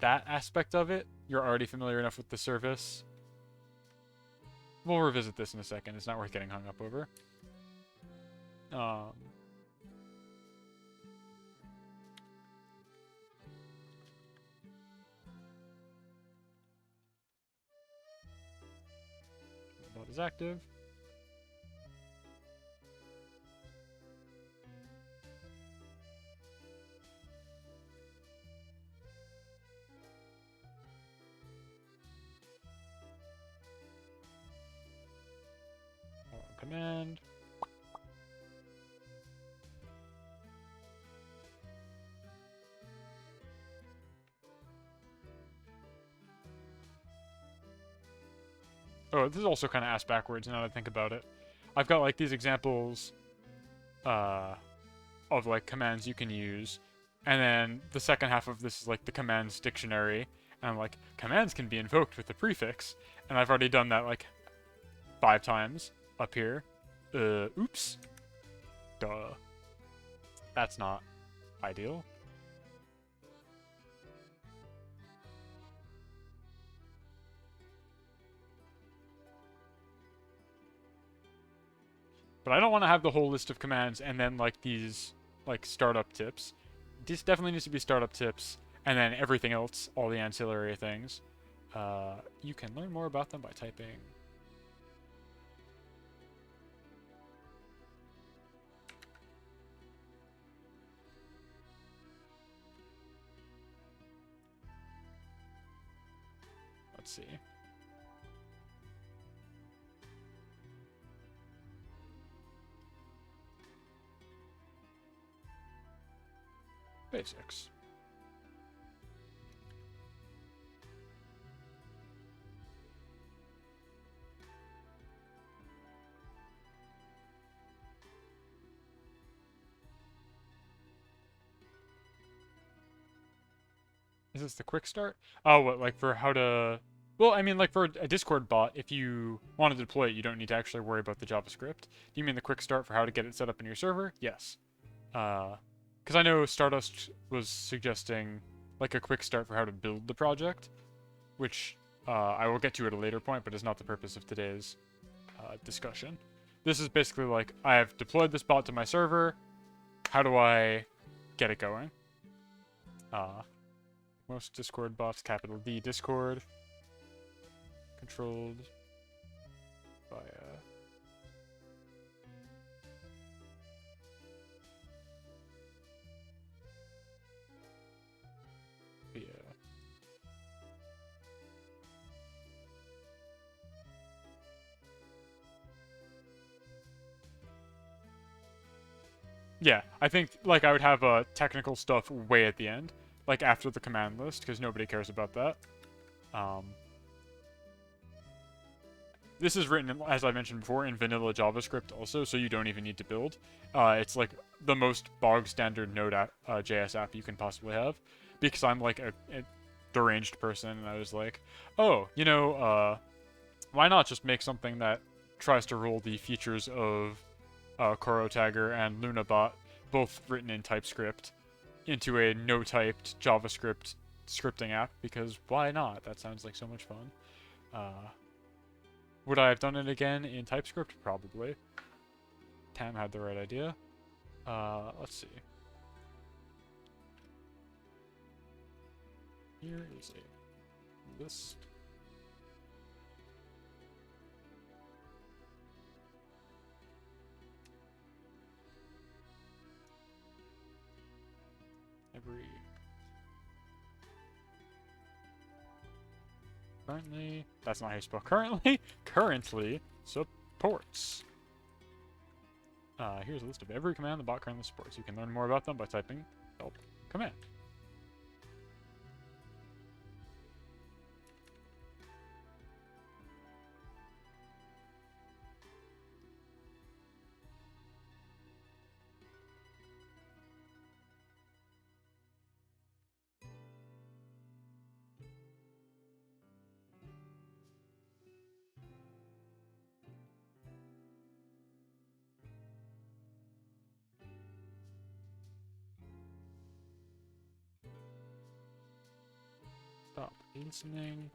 that aspect of it. You're already familiar enough with the service. We'll revisit this in a second. It's not worth getting hung up over. Bot is active. command. Oh, this is also kind of ass backwards now that I think about it. I've got like these examples of like commands you can use, and then the second half of this is like the commands dictionary, and I'm like, commands can be invoked with a prefix, and I've already done that like 5 times up here. Oops. Duh. That's not ideal. But I don't want to have the whole list of commands and then like these like startup tips. This definitely needs to be startup tips, and then everything else, all the ancillary things. You can learn more about them by typing. Let's see. Basics. Is this the quick start? Oh, what, like for how to... Well, I mean, like for a Discord bot, if you want to deploy it, you don't need to actually worry about the JavaScript. Do you mean the quick start for how to get it set up in your server? Yes. Because I know Stardust was suggesting like a quick start for how to build the project, which I will get to at a later point, but is not the purpose of today's discussion. This is basically like, I have deployed this bot to my server. How do I get it going? Most Discord bots, capital D Discord, controlled by via yeah, I think like I would have technical stuff way at the end, like after the command list, because nobody cares about that. This is written, as I mentioned before, in vanilla JavaScript also, so you don't even need to build. It's like the most bog standard Node.js app you can possibly have, because I'm like a deranged person, and I was like, oh, you know, why not just make something that tries to roll the features of CoroTagger and LunaBot, both written in TypeScript, into a no-typed JavaScript scripting app, because why not? That sounds like so much fun. Would I have done it again in TypeScript? Probably. Tam had the right idea. Let's see. Here is a list. Currently, that's not how you spell currently supports. Here's a list of every command the bot currently supports. You can learn more about them by typing help command. Stop listening.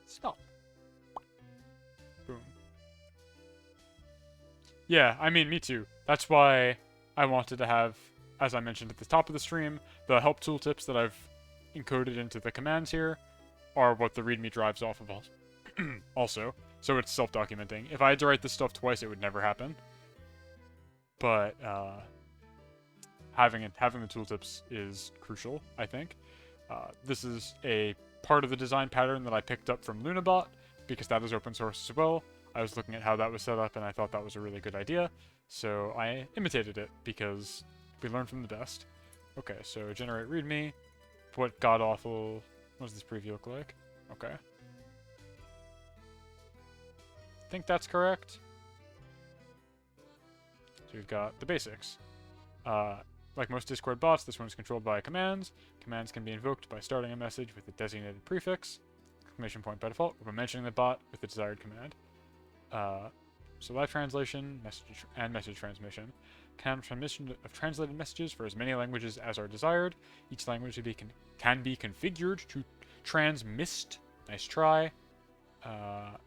Stop. Boom. Yeah, I mean, me too. That's why I wanted to have, as I mentioned at the top of the stream, the help tooltips that I've encoded into the commands here are what the Readme drives off of also. So it's self-documenting. If I had to write this stuff twice, it would never happen. But having the tooltips is crucial, I think. This is a part of the design pattern that I picked up from Lunabot, because that is open source as well. I was looking at how that was set up, and I thought that was a really good idea. So I imitated it, because we learn from the best. Okay, so generate readme. What god-awful... What does this preview look like? Okay. I think that's correct. So we've got the basics. Like most Discord bots, this one is controlled by commands. Commands can be invoked by starting a message with a designated prefix, exclamation point by default, or by mentioning the bot with the desired command. So live translation, message transmission. Transmission of translated messages for as many languages as are desired. Each language can be configured to transmist. Nice try. I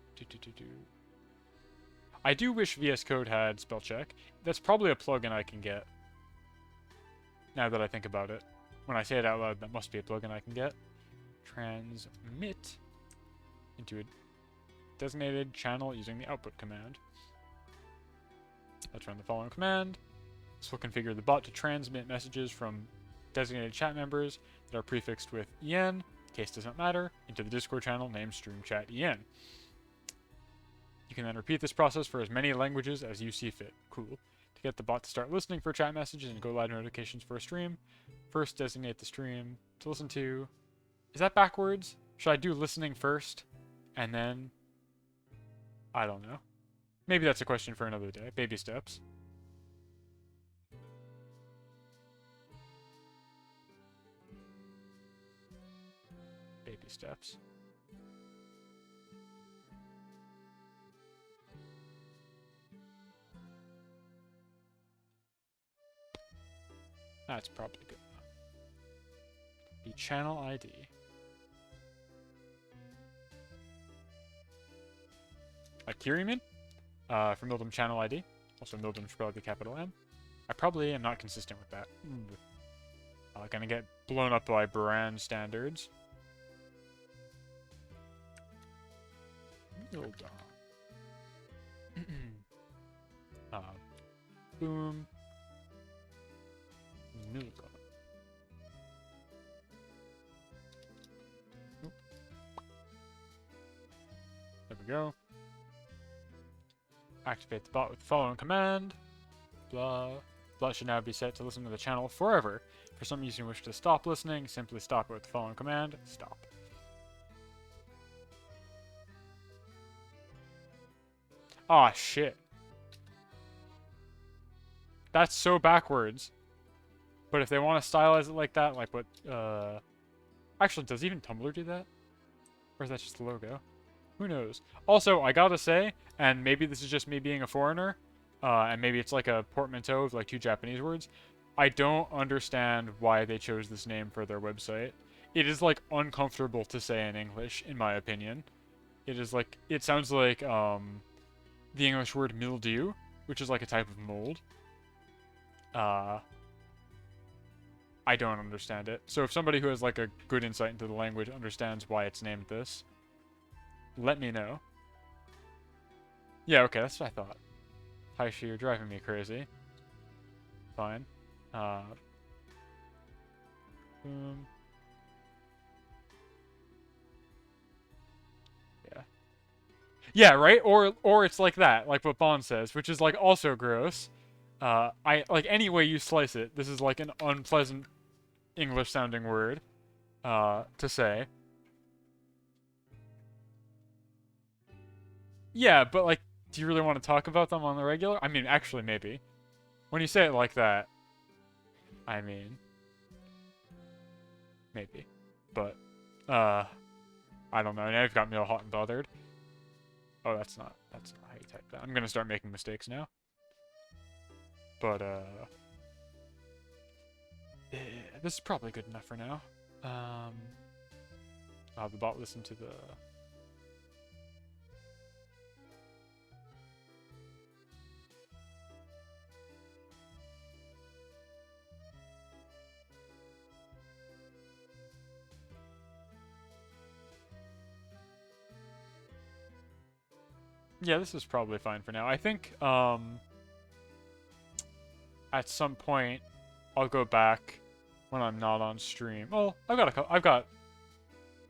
do wish VS Code had spell check. That's probably a plugin I can get. Now that I think about it. When I say it out loud, that must be a plugin I can get. Transmit into a designated channel using the output command. Let's run the following command. This will configure the bot to transmit messages from designated chat members that are prefixed with en, case does not matter, into the Discord channel named StreamChatEn. You can then repeat this process for as many languages as you see fit. Cool. To get the bot to start listening for chat messages and go live notifications for a stream, first designate the stream to listen to. Is that backwards? Should I do listening first and then... I don't know. Maybe that's a question for another day. Baby steps. Baby steps. That's probably good enough. The channel ID. Like Kiriman? For Mildum channel ID. Also Mildum should probably be capital M. I probably am not consistent with that. Gonna get blown up by brand standards. Mildum. Boom. Mildum. There we go. Activate the bot with the following command. Blah. Bot should now be set to listen to the channel forever. For some reason you wish to stop listening, simply stop it with the following command. Stop. Aw, shit. That's so backwards. But if they want to stylize it like that, like what, actually, does even Tumblr do that? Or is that just the logo? Who knows? Also, I gotta say, and maybe this is just me being a foreigner, and maybe it's like a portmanteau of like two Japanese words, I don't understand why they chose this name for their website. It is like uncomfortable to say in English, in my opinion. It is like, it sounds like the English word mildew, which is like a type of mold. I don't understand it. So if somebody who has like a good insight into the language understands why it's named this, let me know. Yeah, okay, that's what I thought. Haishi, you're driving me crazy. Fine. Boom. Yeah. Yeah, right? Or it's like that, like what Bond says, which is like also gross. Like any way you slice it, this is like an unpleasant English sounding word to say. Yeah, but like, do you really want to talk about them on the regular? I mean, actually, maybe. When you say it like that, I mean, maybe. But, I don't know. Now you've got me all hot and bothered. Oh, that's not how you type that. I'm gonna start making mistakes now. But, this is probably good enough for now. I'll have the bot listen to the... Yeah, this is probably fine for now. I think at some point I'll go back when I'm not on stream. Well, I've got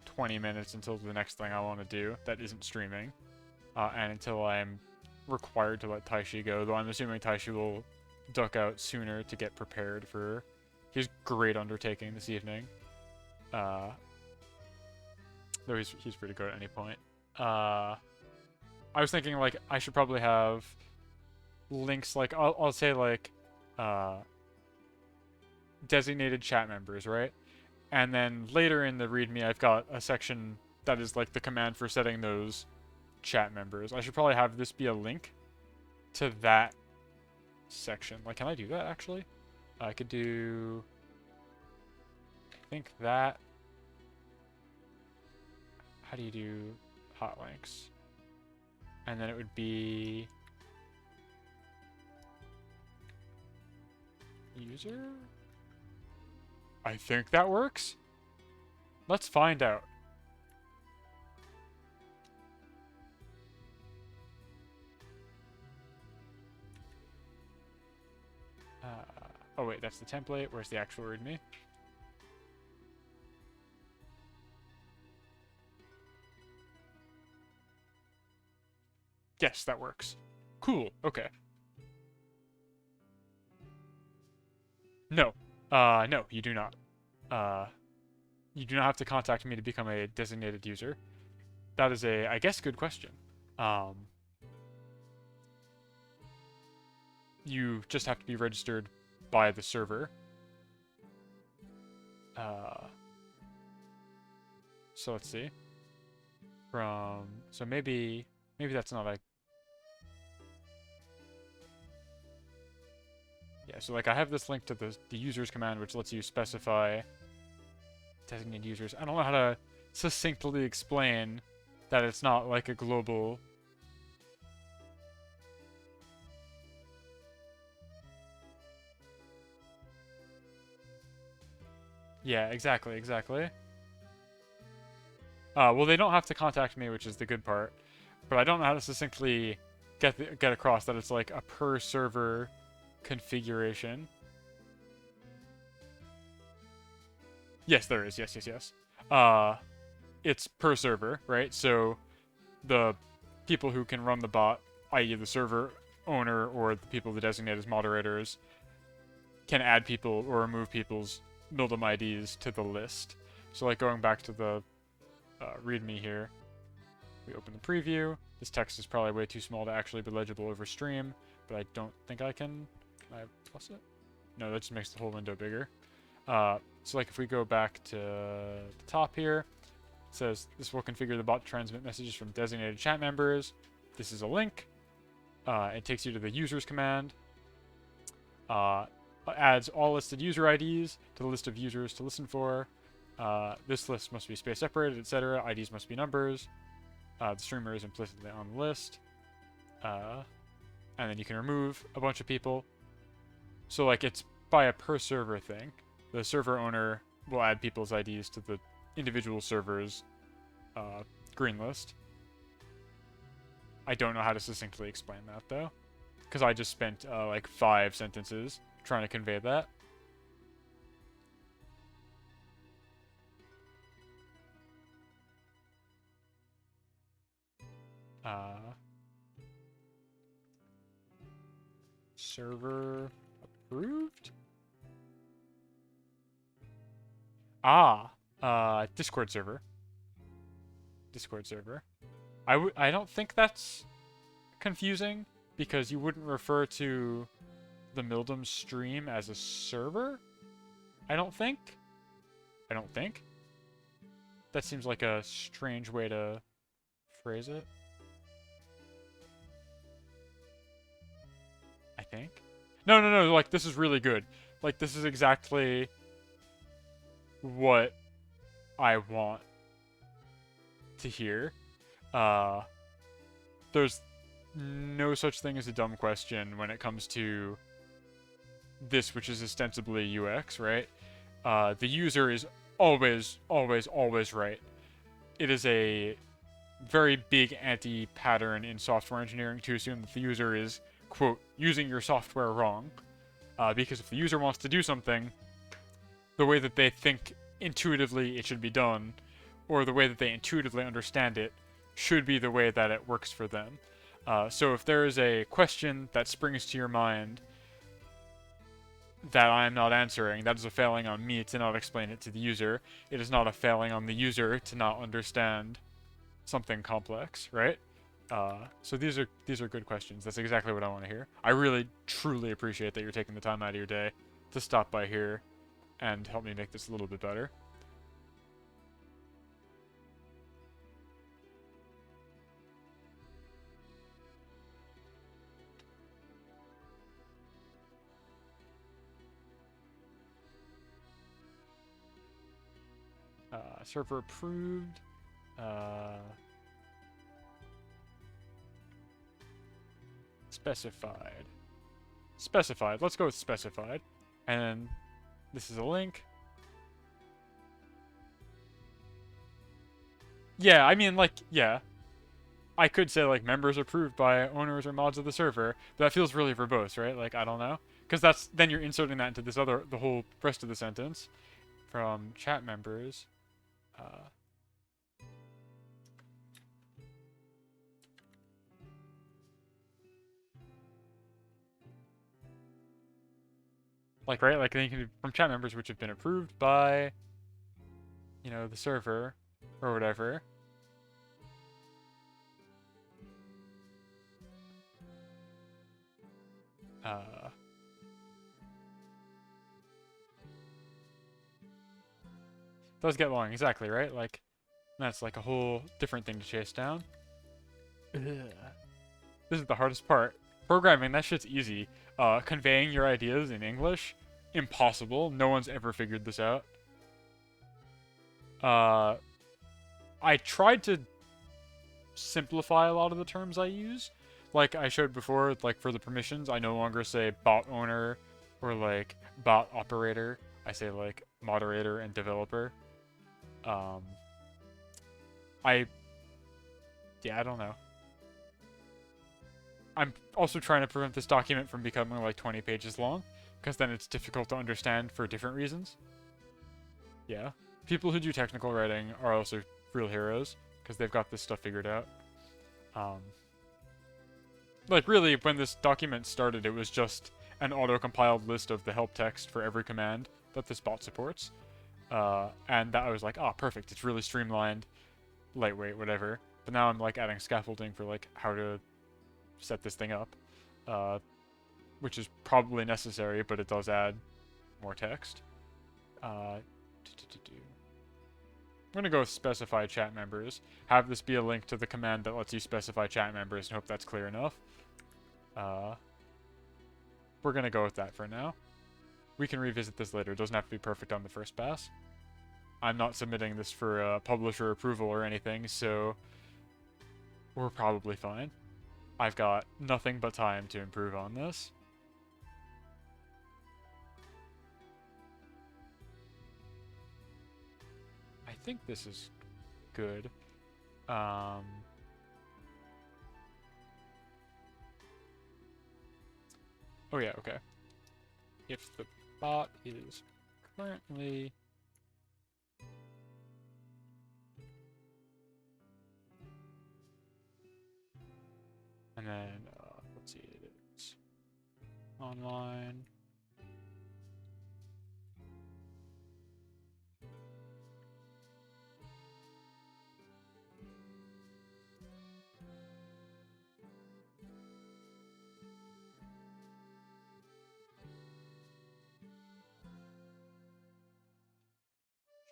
20 minutes until the next thing I want to do that isn't streaming, and until I'm required to let Taishi go. Though I'm assuming Taishi will duck out sooner to get prepared for his great undertaking this evening. Though he's pretty good at any point. I was thinking like I should probably have links like I'll say like designated chat members, right? And then later in the README, I've got a section that is like the command for setting those chat members. I should probably have this be a link to that section. Like, can I do that actually? I could do, I think that. How do you do hot links? And then it would be user? I think that works. Let's find out. Oh wait, that's the template. Where's the actual README? Yes, that works. Cool. Okay. No. No, you do not. You do not have to contact me to become a designated user. That is a, I guess, good question. You just have to be registered by the server. So let's see. So maybe that's not a. Yeah, so like I have this link to the users command, which lets you specify designated users. I don't know how to succinctly explain that it's not like a global. Yeah, exactly. Well, they don't have to contact me, which is the good part. But I don't know how to succinctly get across that it's like a per server configuration. Yes, there is. Yes. It's per server, right? So the people who can run the bot, i.e. the server owner or the people that designate as moderators, can add people or remove people's Mildom IDs to the list. So like going back to the README here, we open the preview. This text is probably way too small to actually be legible over stream, but I don't think I can. Can I plus it? No, that just makes the whole window bigger. So like if we go back to the top here, it says this will configure the bot to transmit messages from designated chat members. This is a link. It takes you to the users command. Adds all listed user IDs to the list of users to listen for. This list must be space separated, etc. IDs must be numbers. The streamer is implicitly on the list. And then you can remove a bunch of people. So like it's by a per server thing. The server owner will add people's IDs to the individual server's green list. I don't know how to succinctly explain that though, because I just spent like 5 sentences trying to convey that. Server approved? Discord server. I don't think that's confusing, because you wouldn't refer to the Mildom stream as a server? I don't think. That seems like a strange way to phrase it. I think. No, like this is really good. Like this is exactly what I want to hear. There's no such thing as a dumb question when it comes to this, which is ostensibly UX, right? The user is always right. It is a very big anti-pattern in software engineering to assume that the user is, quote, using your software wrong. Because if the user wants to do something the way that they think intuitively it should be done, or the way that they intuitively understand it, should be the way that it works for them. So if there is a question that springs to your mind that I am not answering, that is a failing on me to not explain it to the user. It is not a failing on the user to not understand something complex, right? So these are good questions. That's exactly what I want to hear. I really, truly appreciate that you're taking the time out of your day to stop by here and help me make this a little bit better. Server approved. Specified. Specified. Let's go with specified. And this is a link. Yeah, I mean, like, yeah. I could say, like, members approved by owners or mods of the server, but that feels really verbose, right? Like, I don't know. Because then you're inserting that into the whole rest of the sentence. From chat members. Like, right? Like, then you can, from chat members which have been approved by, you know, the server or whatever. Does get long, exactly, right? Like, that's like a whole different thing to chase down. Ugh. This is the hardest part. Programming, that shit's easy. Conveying your ideas in English, impossible. No one's ever figured this out. I tried to simplify a lot of the terms I use. Like I showed before, like for the permissions, I no longer say bot owner or like bot operator. I say like moderator and developer. Yeah, I don't know. I'm also trying to prevent this document from becoming like 20 pages long, because then it's difficult to understand for different reasons. Yeah. People who do technical writing are also real heroes, because they've got this stuff figured out. Like, really, when this document started, it was just an auto-compiled list of the help text for every command that this bot supports. And that I was like, oh, perfect, it's really streamlined, lightweight, whatever. But now I'm, like, adding scaffolding for, like, how to set this thing up. Which is probably necessary, but it does add more text. I'm going to go with specify chat members. Have this be a link to the command that lets you specify chat members, and hope that's clear enough. We're going to go with that for now. We can revisit this later. It doesn't have to be perfect on the first pass. I'm not submitting this for publisher approval or anything, so we're probably fine. I've got nothing but time to improve on this. I think this is good. Oh yeah, okay. If the bot is currently and then let's see, it's online.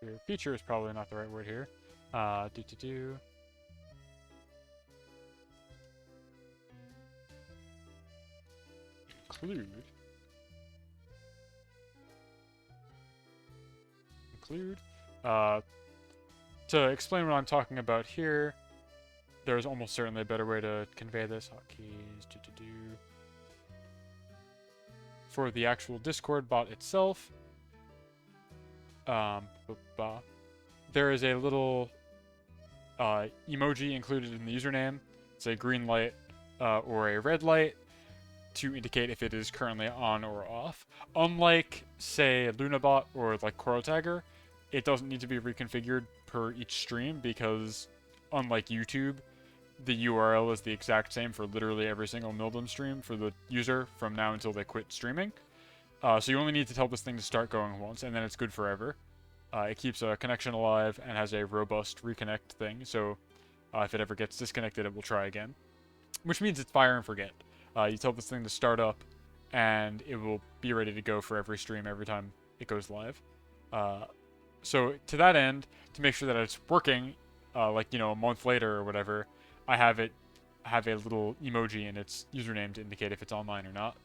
Sure, feature is probably not the right word here. Include. To explain what I'm talking about here, there's almost certainly a better way to convey this. Hotkeys. For the actual Discord bot itself, there is a little emoji included in the username. It's a green light or a red light to indicate if it is currently on or off. Unlike, say, Lunabot or like CoralTagger, it doesn't need to be reconfigured per each stream because, unlike YouTube, the URL is the exact same for literally every single Mildom stream for the user from now until they quit streaming. So you only need to tell this thing to start going once, and then it's good forever. It keeps a connection alive and has a robust reconnect thing, so if it ever gets disconnected, it will try again. Which means it's fire and forget. You tell this thing to start up, and it will be ready to go for every stream every time it goes live. So to that end, to make sure that it's working, like, a month later or whatever, I have a little emoji in its username to indicate if it's online or not.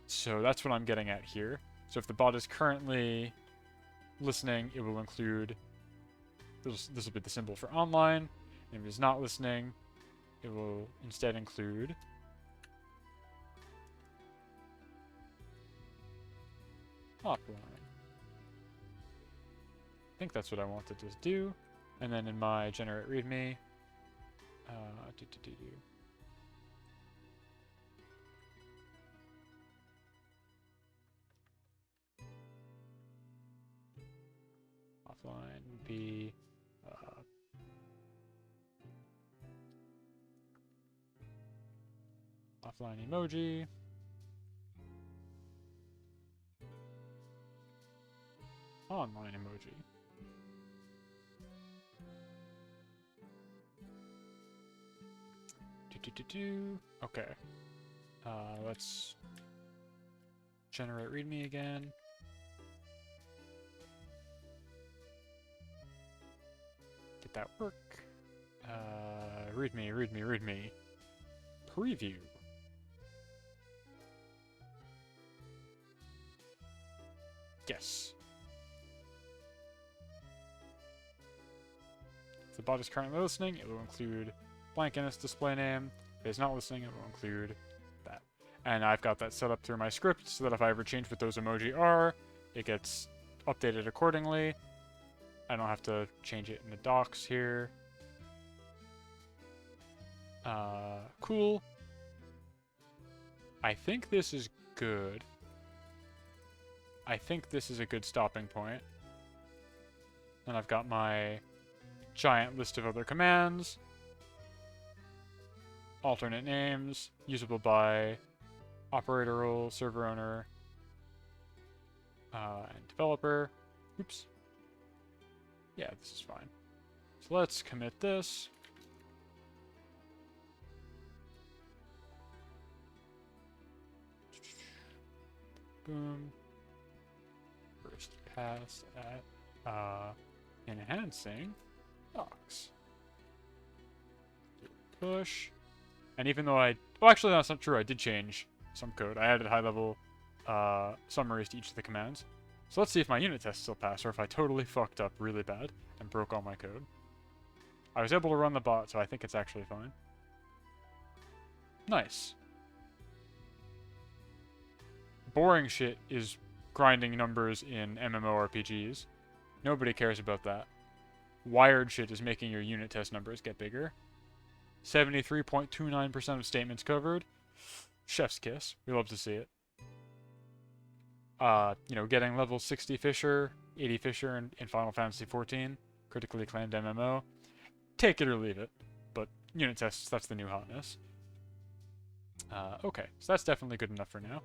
So that's what I'm getting at here. So if the bot is currently listening, it will include, this will be the symbol for online. And if it's not listening, it will instead include offline. I think that's what I wanted to do. And then in my generate readme, offline would be offline emoji. Online emoji. Okay. Let's generate readme again. Get that work. Readme. Preview. Yes. If the bot is currently listening, it will include blank in its display name. If it's not listening, it will include that. And I've got that set up through my script so that if I ever change what those emoji are, it gets updated accordingly. I don't have to change it in the docs here. Cool. I think this is good. I think this is a good stopping point. And I've got my giant list of other commands. Alternate names, usable by operator role, server owner, and developer. Oops. Yeah, this is fine. So let's commit this. Boom. First pass at enhancing docs. Push. And even though well, actually, that's not true. I did change some code. I added high-level summaries to each of the commands. So let's see if my unit tests still pass, or if I totally fucked up really bad and broke all my code. I was able to run the bot, so I think it's actually fine. Nice. Boring shit is grinding numbers in MMORPGs. Nobody cares about that. Wired shit is making your unit test numbers get bigger. 73.29% of statements covered. Chef's kiss. We love to see it. Getting level 60 Fisher, 80 Fisher in Final Fantasy XIV, critically acclaimed MMO. Take it or leave it. But unit tests, that's the new hotness. Okay, so that's definitely good enough for now.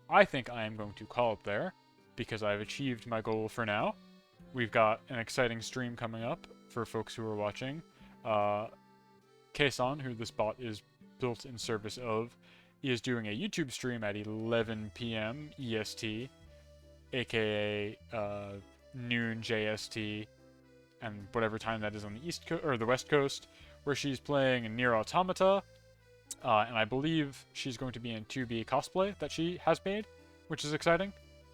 I think I am going to call it there, because I've achieved my goal for now. We've got an exciting stream coming up for folks who are watching. Kason, who this bot is built in service of, is doing a YouTube stream at 11 p.m. EST, aka noon JST, and whatever time that is on the East Coast or the West Coast, where she's playing Nier Automata, and I believe she's going to be in 2B cosplay that she has made, which is exciting.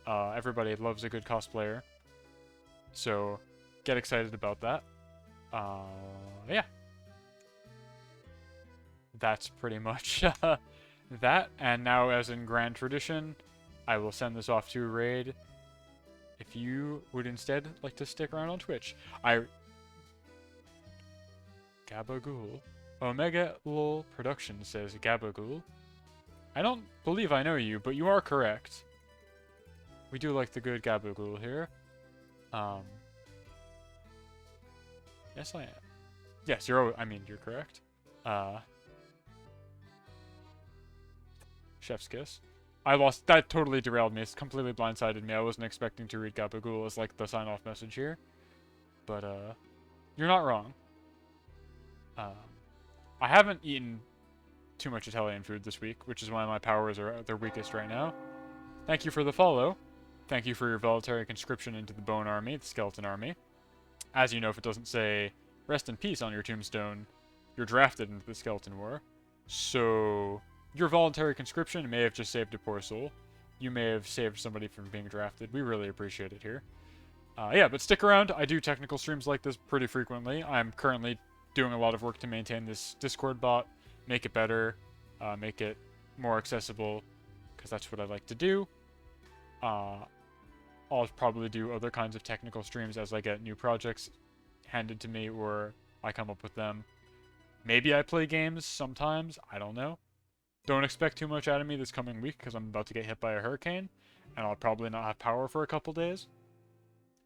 Everybody loves a good cosplayer, so get excited about that. Yeah. That's pretty much that, and now as in grand tradition, I will send this off to a raid. If you would instead like to stick around on Twitch, Gabagool. Omega Lol Production says Gabagool. I don't believe I know you, but you are correct. We do like the good Gabagool here. Yes, I am. Yes, you're correct. Chef's kiss. That totally derailed me. It's completely blindsided me. I wasn't expecting to read Gabagool as like the sign-off message here. But, you're not wrong. I haven't eaten too much Italian food this week, which is why my powers are at their weakest right now. Thank you for the follow. Thank you for your voluntary conscription into the Bone Army, the Skeleton Army. As you know, if it doesn't say rest in peace on your tombstone, you're drafted into the Skeleton War. So, your voluntary conscription may have just saved a poor soul. You may have saved somebody from being drafted. We really appreciate it here. Yeah, but stick around. I do technical streams like this pretty frequently. I'm currently doing a lot of work to maintain this Discord bot, make it better, make it more accessible, because that's what I like to do. I'll probably do other kinds of technical streams as I get new projects handed to me or I come up with them. Maybe I play games sometimes. I don't know. Don't expect too much out of me this coming week because I'm about to get hit by a hurricane and I'll probably not have power for a couple days.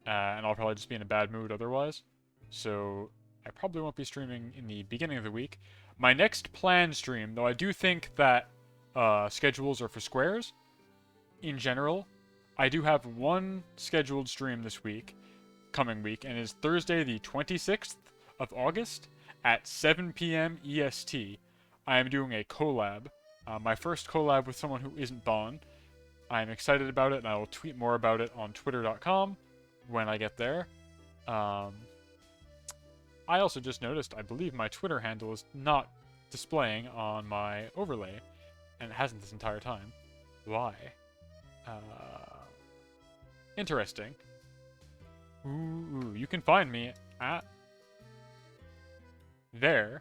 And I'll probably just be in a bad mood otherwise. So I probably won't be streaming in the beginning of the week. My next planned stream, though I do think that schedules are for squares in general, I do have one scheduled stream this week, coming week, and it's Thursday the 26th of August at 7 p.m. EST. I am doing a collab, my first collab with someone who isn't Bon. I'm excited about it, and I will tweet more about it on twitter.com when I get there. I also just noticed, I believe my Twitter handle is not displaying on my overlay, and it hasn't this entire time. Why? Interesting. Ooh, you can find me at there.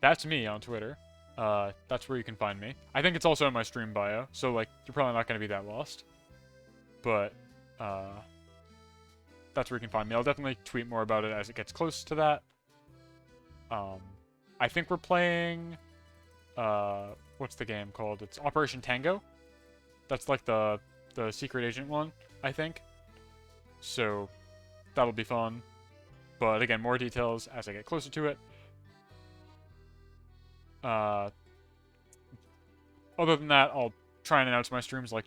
That's me on Twitter. That's where you can find me. I think it's also in my stream bio, so like you're probably not going to be that lost. But that's where you can find me. I'll definitely tweet more about it as it gets close to that. I think we're playing what's the game called? It's Operation Tango. That's like the secret agent one, I think. So that'll be fun. But again, more details as I get closer to it. Other than that, I'll try and announce my streams like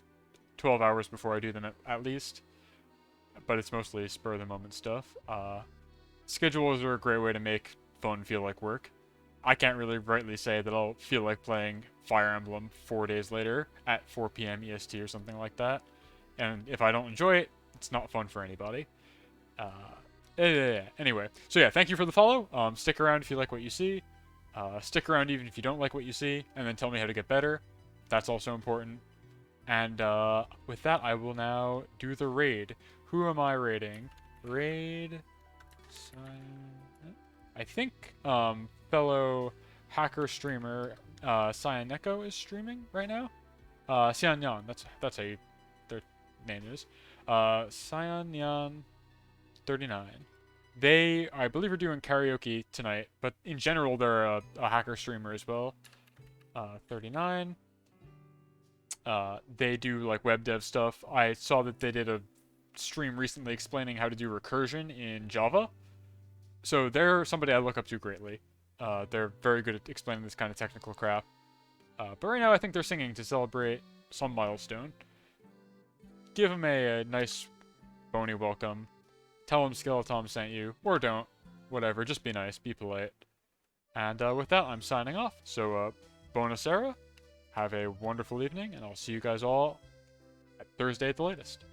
12 hours before I do them at least. But it's mostly spur-of-the-moment stuff. Schedules are a great way to make fun feel like work. I can't really rightly say that I'll feel like playing Fire Emblem 4 days later at 4 p.m. EST or something like that. And if I don't enjoy it, it's not fun for anybody. Anyway, so yeah, thank you for the follow. Stick around if you like what you see. Stick around even if you don't like what you see, and then tell me how to get better. That's also important. And with that, I will now do the raid. Who am I raiding? Raid... I think fellow hacker streamer Cyaneko is streaming right now. Cyanyan, that's how their name is. Cyanyan39. They, I believe, are doing karaoke tonight, but in general, they're a hacker streamer as well. 39. They do like web dev stuff. I saw that they did a stream recently explaining how to do recursion in Java. So they're somebody I look up to greatly. They're very good at explaining this kind of technical crap. But right now I think they're singing to celebrate some milestone. Give them a nice bony welcome. Tell them Skeletom sent you. Or don't. Whatever. Just be nice. Be polite. And with that, I'm signing off. So, Bonasera. Have a wonderful evening. And I'll see you guys all at Thursday at the latest.